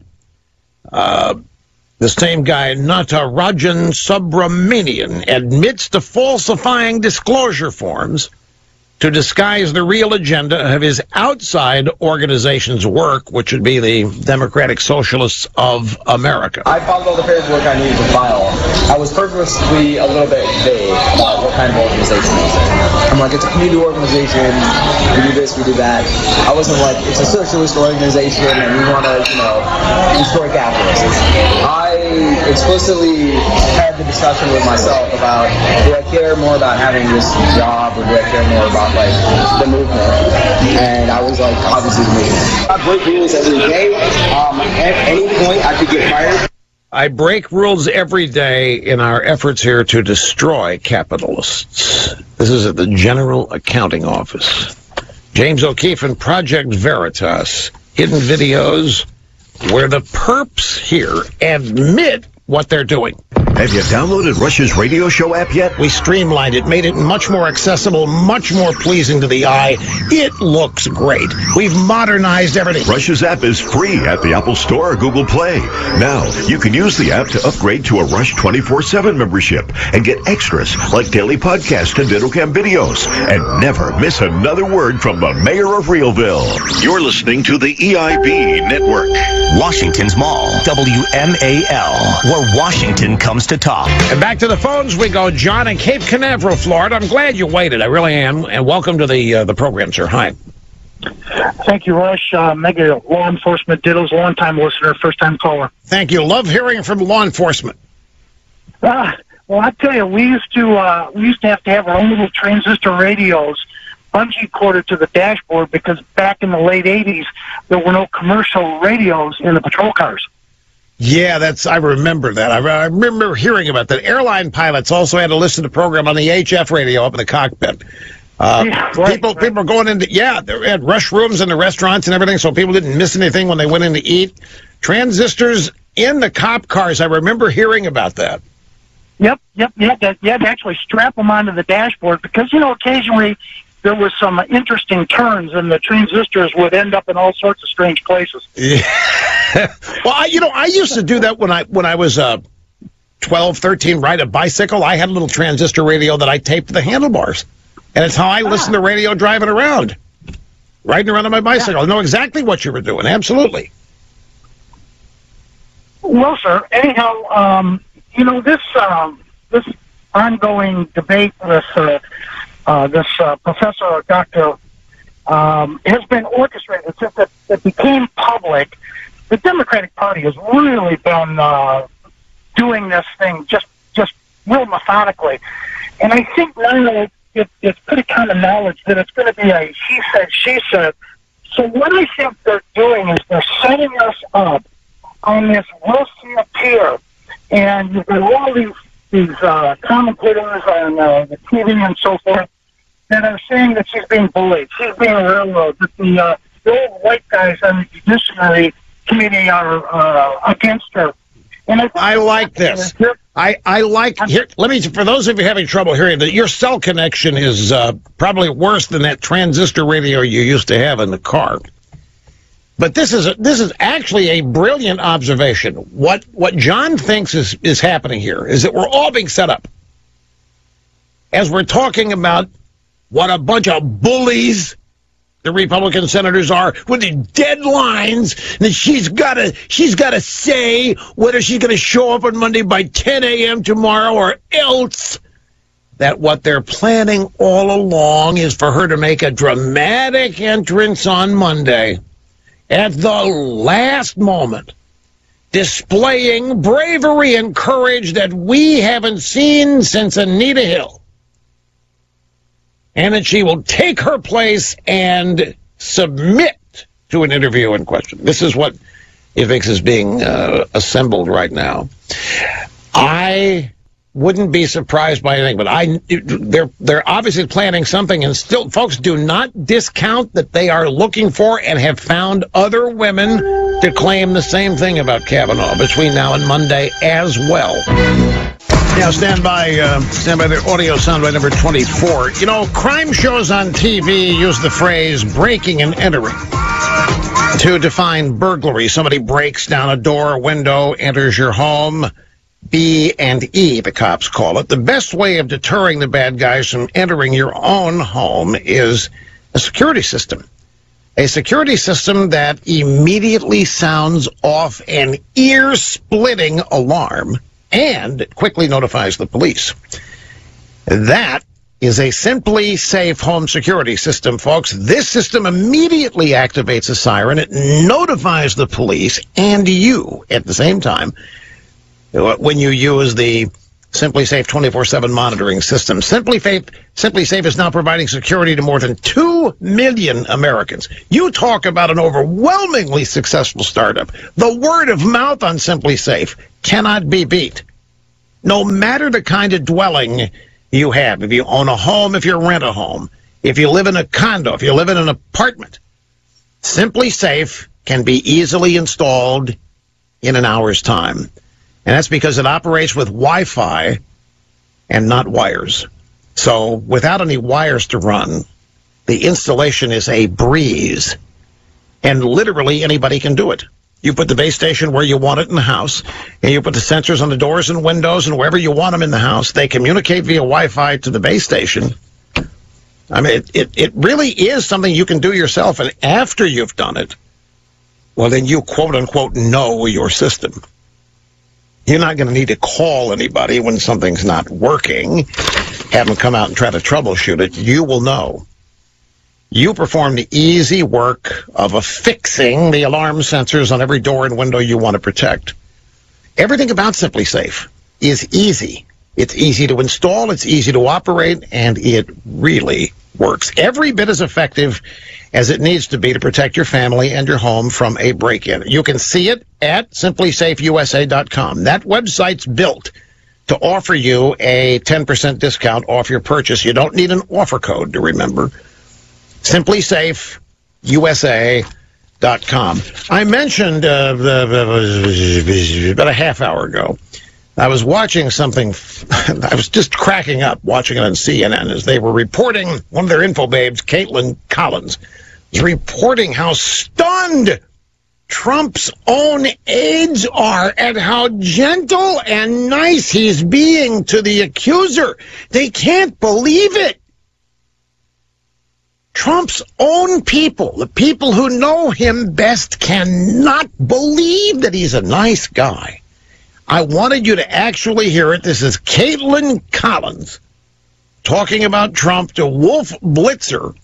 the same guy, Natarajan Subramanian, admits to falsifying disclosure forms to disguise the real agenda of his outside organization's work, which would be the Democratic Socialists of America. I filed all the paperwork I needed to file. I was purposely a little bit vague about what kind of organization it was. I'm like, it's a community organization, we do this, we do that. I wasn't like, it's a socialist organization and we want to, destroy capitalism. I explicitly had the discussion with myself about, do I care more about having this job or do I care more about the movement? And I was like, obviously the movement. I break rules every day. At any point I could get fired. I break rules every day in our efforts here to destroy capitalists. This is at the General Accounting Office. James O'Keefe and Project Veritas. Hidden videos where the perps here admit what they're doing. Have you downloaded Rush's radio show app yet? We streamlined it, made it much more accessible, much more pleasing to the eye. It looks great. We've modernized everything. Rush's app is free at the Apple Store or Google Play. Now, you can use the app to upgrade to a Rush 24/7 membership and get extras like daily podcasts and DittoCam videos and never miss another word from the mayor of Realville. You're listening to the EIB Network. Washington's Mall, WMAL, where Washington comes to talk. And back to the phones we go. John in Cape Canaveral, Florida. I'm glad you waited. I really am. And welcome to the program, sir. Hi. Thank you, Rush. Mega law enforcement dittos, long-time listener, first-time caller. Thank you. Love hearing from law enforcement. Well, I tell you, we used to have our own little transistor radios bungee corded to the dashboard because back in the late 80s, there were no commercial radios in the patrol cars. Yeah, I remember that. I remember hearing about that. Airline pilots also had to listen to the program on the HF radio up in the cockpit. People were going into, they had rush rooms in the restaurants and everything, so people didn't miss anything when they went in to eat. Transistors in the cop cars, I remember hearing about that. Yep. You had to actually strap them onto the dashboard because, occasionally there was some interesting turns and the transistors would end up in all sorts of strange places. Yeah. Well, I used to do that when I was 12, 13, ride a bicycle. I had a little transistor radio that I taped to the handlebars. And it's how I listened to radio driving around, riding around on my bicycle. I know exactly what you were doing. Absolutely. Well, sir, anyhow, this ongoing debate with this professor or doctor has been orchestrated since it became public. The Democratic Party has really been doing this thing just real methodically. And I think now it's pretty common knowledge that it's going to be a he said, she said. So what I think they're doing is they're setting us up on this we'll see a pier. And you've got all these commentators on the TV and so forth that are saying that she's being bullied, she's being railroaded, that the old white guys on the Judiciary Committee are against her. And I like this. I like here. Let me, for those of you having trouble hearing, that your cell connection is probably worse than that transistor radio you used to have in the car. But this is actually a brilliant observation. What John thinks is happening here is that we're all being set up as we're talking about what a bunch of bullies the Republican senators are with the deadlines that she's got to say whether she's going to show up on Monday by 10 a.m. tomorrow or else. that what they're planning all along is for her to make a dramatic entrance on Monday at the last moment, displaying bravery and courage that we haven't seen since Anita Hill. And that she will take her place and submit to an interview in question. This is what IFIX is being assembled right now. I wouldn't be surprised by anything, but they're obviously planning something, and still, folks, do not discount that they are looking for and have found other women to claim the same thing about Kavanaugh between now and Monday as well. Now, stand by the audio soundbite number 24. You know, crime shows on TV use the phrase breaking and entering to define burglary. Somebody breaks down a door, window, enters your home. B&E, the cops call it. The best way of deterring the bad guys from entering your own home is a security system. A security system that immediately sounds off an ear-splitting alarm and quickly notifies the police. That is a Simply Safe home security system, folks. This system immediately activates a siren. It notifies the police and you at the same time when you use the Simply Safe 24/7 monitoring system. Simply Safe is now providing security to more than 2 million Americans. You talk about an overwhelmingly successful startup. The word of mouth on Simply Safe cannot be beat. No matter the kind of dwelling you have, if you own a home, if you rent a home, if you live in a condo, if you live in an apartment, Simply Safe can be easily installed in an hour's time. And that's because it operates with Wi-Fi and not wires. So without any wires to run, the installation is a breeze. And literally anybody can do it. You put the base station where you want it in the house, and you put the sensors on the doors and windows and wherever you want them in the house. They communicate via Wi-Fi to the base station. I mean, it really is something you can do yourself. And after you've done it, well, then you quote-unquote know your system. You're not going to need to call anybody when something's not working, have them come out and try to troubleshoot it. You will know. You perform the easy work of affixing the alarm sensors on every door and window you want to protect. Everything about Simply Safe is easy. It's easy to install, it's easy to operate, and it really works. Every bit as effective as it needs to be to protect your family and your home from a break-in. You can see it at simplysafeusa.com. That website's built to offer you a 10% discount off your purchase. You don't need an offer code to remember. simplysafeusa.com. I mentioned about a half hour ago, I was watching something, I was just cracking up watching it on CNN as they were reporting, one of their info babes, Caitlin Collins, was reporting how stunned Trump's own aides are at how gentle and nice he's being to the accuser. They can't believe it. Trump's own people, the people who know him best, cannot believe that he's a nice guy. I wanted you to actually hear it. This is Caitlin Collins talking about Trump to Wolf Blitzer,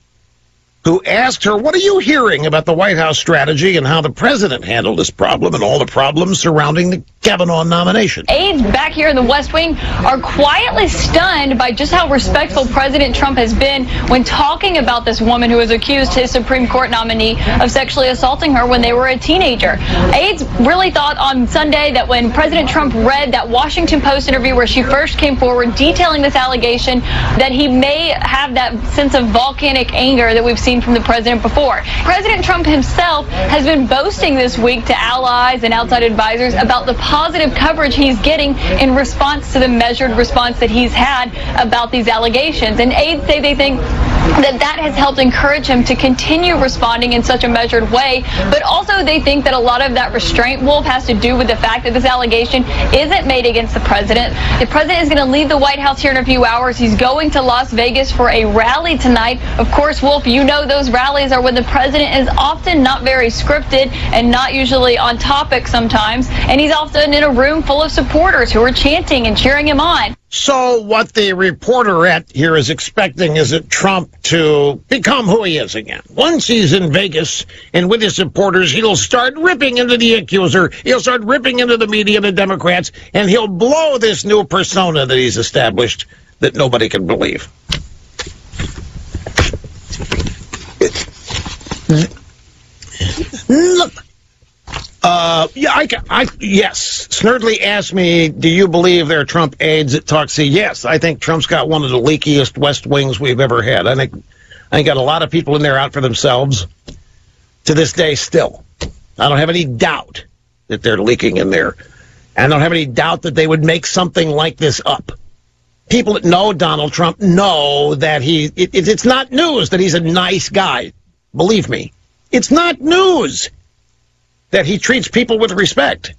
who asked her, what are you hearing about the White House strategy and how the president handled this problem and all the problems surrounding the Kavanaugh nomination? Aides back here in the West Wing are quietly stunned by just how respectful President Trump has been when talking about this woman who has accused his Supreme Court nominee of sexually assaulting her when they were a teenager. Aides really thought on Sunday that when President Trump read that Washington Post interview where she first came forward detailing this allegation, that he may have that sense of volcanic anger that we've seen from the president before. President Trump himself has been boasting this week to allies and outside advisors about the positive coverage he's getting in response to the measured response that he's had about these allegations. And aides say they think that has helped encourage him to continue responding in such a measured way. But also they think that a lot of that restraint, Wolf, has to do with the fact that this allegation isn't made against the president. The president is going to leave the White House here in a few hours. He's going to Las Vegas for a rally tonight. Of course, Wolf, you know those rallies are when the president is often not very scripted and not usually on topic sometimes. And he's often sudden in a room full of supporters who were chanting and cheering him on. So what the reporterette here is expecting is that Trump to become who he is again. Once he's in Vegas and with his supporters, he'll start ripping into the accuser. He'll start ripping into the media, the Democrats, and he'll blow this new persona that he's established that nobody can believe. Look. Yes. Snurdly asked me, do you believe there are Trump aides at Tuxie? Yes, I think Trump's got one of the leakiest West Wings we've ever had. I think got a lot of people in there out for themselves to this day still. I don't have any doubt that they're leaking in there. I don't have any doubt that they would make something like this up. People that know Donald Trump know that it's not news that he's a nice guy. Believe me, it's not news that he treats people with respect.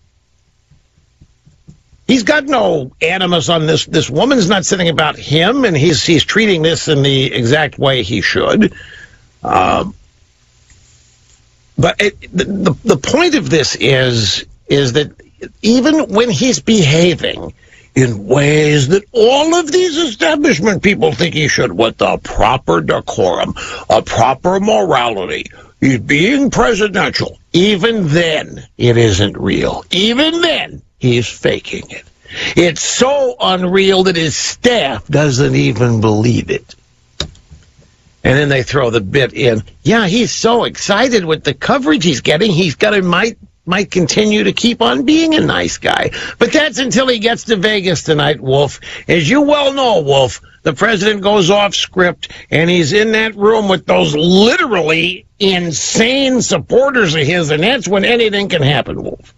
He's got no animus on this. This woman's not sitting about him, and he's treating this in the exact way he should. But the point of this is that even when he's behaving in ways that all of these establishment people think he should, with the proper decorum, a proper morality, he's being presidential. Even then, it isn't real. Even then, he's faking it. It's so unreal that his staff doesn't even believe it. And then they throw the bit in. Yeah, he's so excited with the coverage he's getting. Might continue to keep on being a nice guy. But that's until he gets to Vegas tonight, Wolf. As you well know, Wolf, the president goes off script, and he's in that room with those literally insane supporters of his, and that's when anything can happen, Wolf.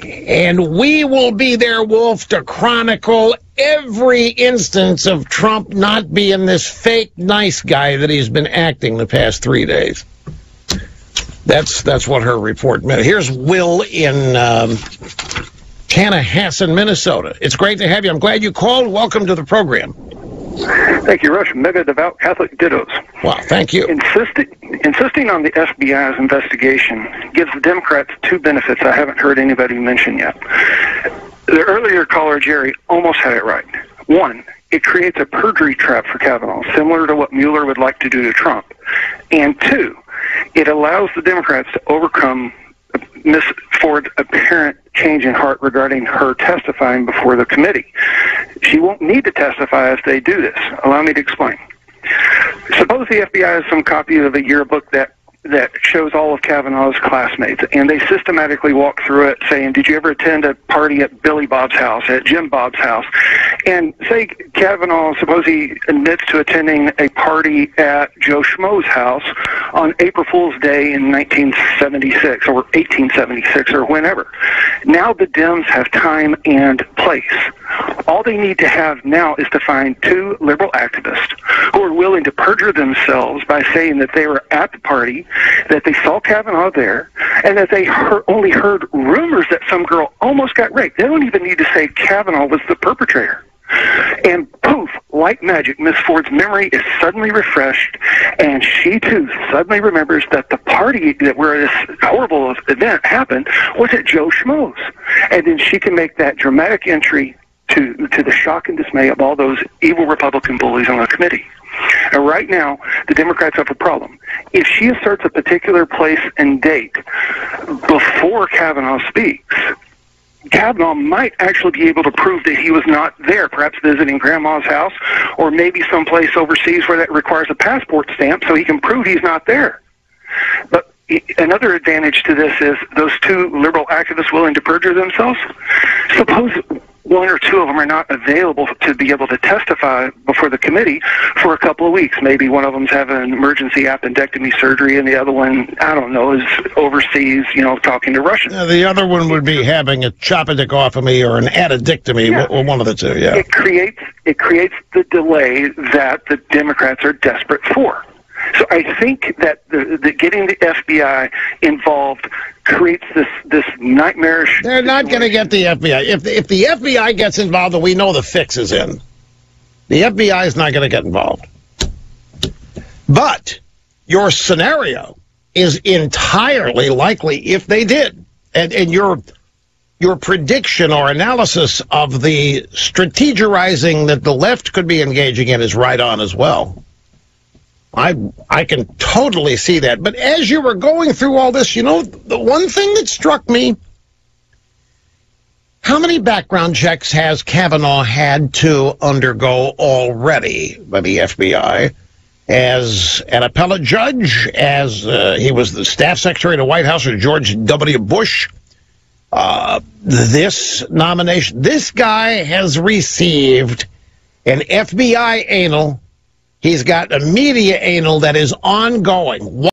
And we will be there, Wolf, to chronicle every instance of Trump not being this fake nice guy that he's been acting the past 3 days. That's what her report meant. Here's Will in Chanhassen, Minnesota. It's great to have you. I'm glad you called. Welcome to the program. Thank you, Rush. Mega devout Catholic dittos. Wow, thank you. Insisting on the FBI's investigation gives the Democrats two benefits I haven't heard anybody mention yet. The earlier caller, Jerry, almost had it right. One, it creates a perjury trap for Kavanaugh, similar to what Mueller would like to do to Trump. And two, it allows the Democrats to overcome Miss Ford's apparent change in heart regarding her testifying before the committee. She won't need to testify if they do this. Allow me to explain. Suppose the FBI has some copy of a yearbook that shows all of Kavanaugh's classmates, and they systematically walk through it saying, did you ever attend a party at Billy Bob's house, at Jim Bob's house? And say Kavanaugh, suppose he admits to attending a party at Joe Schmo's house on April Fool's Day in 1976 or 1876 or whenever. Now the Dems have time and place. All they need to have now is to find two liberal activists who are willing to perjure themselves by saying that they were at the party, that they saw Kavanaugh there, and that they only heard rumors that some girl almost got raped. They don't even need to say Kavanaugh was the perpetrator. And poof, like magic, Miss Ford's memory is suddenly refreshed, and she too suddenly remembers that the party where this horrible event happened was at Joe Schmo's. And then she can make that dramatic entry to the shock and dismay of all those evil Republican bullies on the committee. And right now, the Democrats have a problem. If she asserts a particular place and date before Kavanaugh speaks, Kavanaugh might actually be able to prove that he was not there, perhaps visiting Grandma's house, or maybe someplace overseas where that requires a passport stamp so he can prove he's not there. But another advantage to this is those two liberal activists willing to perjure themselves. Suppose one or two of them are not available to be able to testify before the committee for a couple of weeks. Maybe one of them's having an emergency appendectomy surgery, and the other one, I don't know, is overseas, talking to Russians. The other one would be having a chopadectomy or an addictomy, or one of the two, yeah. It creates the delay that the Democrats are desperate for. So I think that the getting the FBI involved creates this nightmarish... They're not going to get the FBI. If the FBI gets involved, then we know the fix is in. The FBI is not going to get involved. But your scenario is entirely likely if they did. and your prediction or analysis of the strategizing that the left could be engaging in is right on as well. I can totally see that. But as you were going through all this, you know, the one thing that struck me, how many background checks has Kavanaugh had to undergo already by the FBI? As an appellate judge, as he was the staff secretary to the White House of George W. Bush, this nomination, this guy has received an FBI anal. He's got a media anal that is ongoing.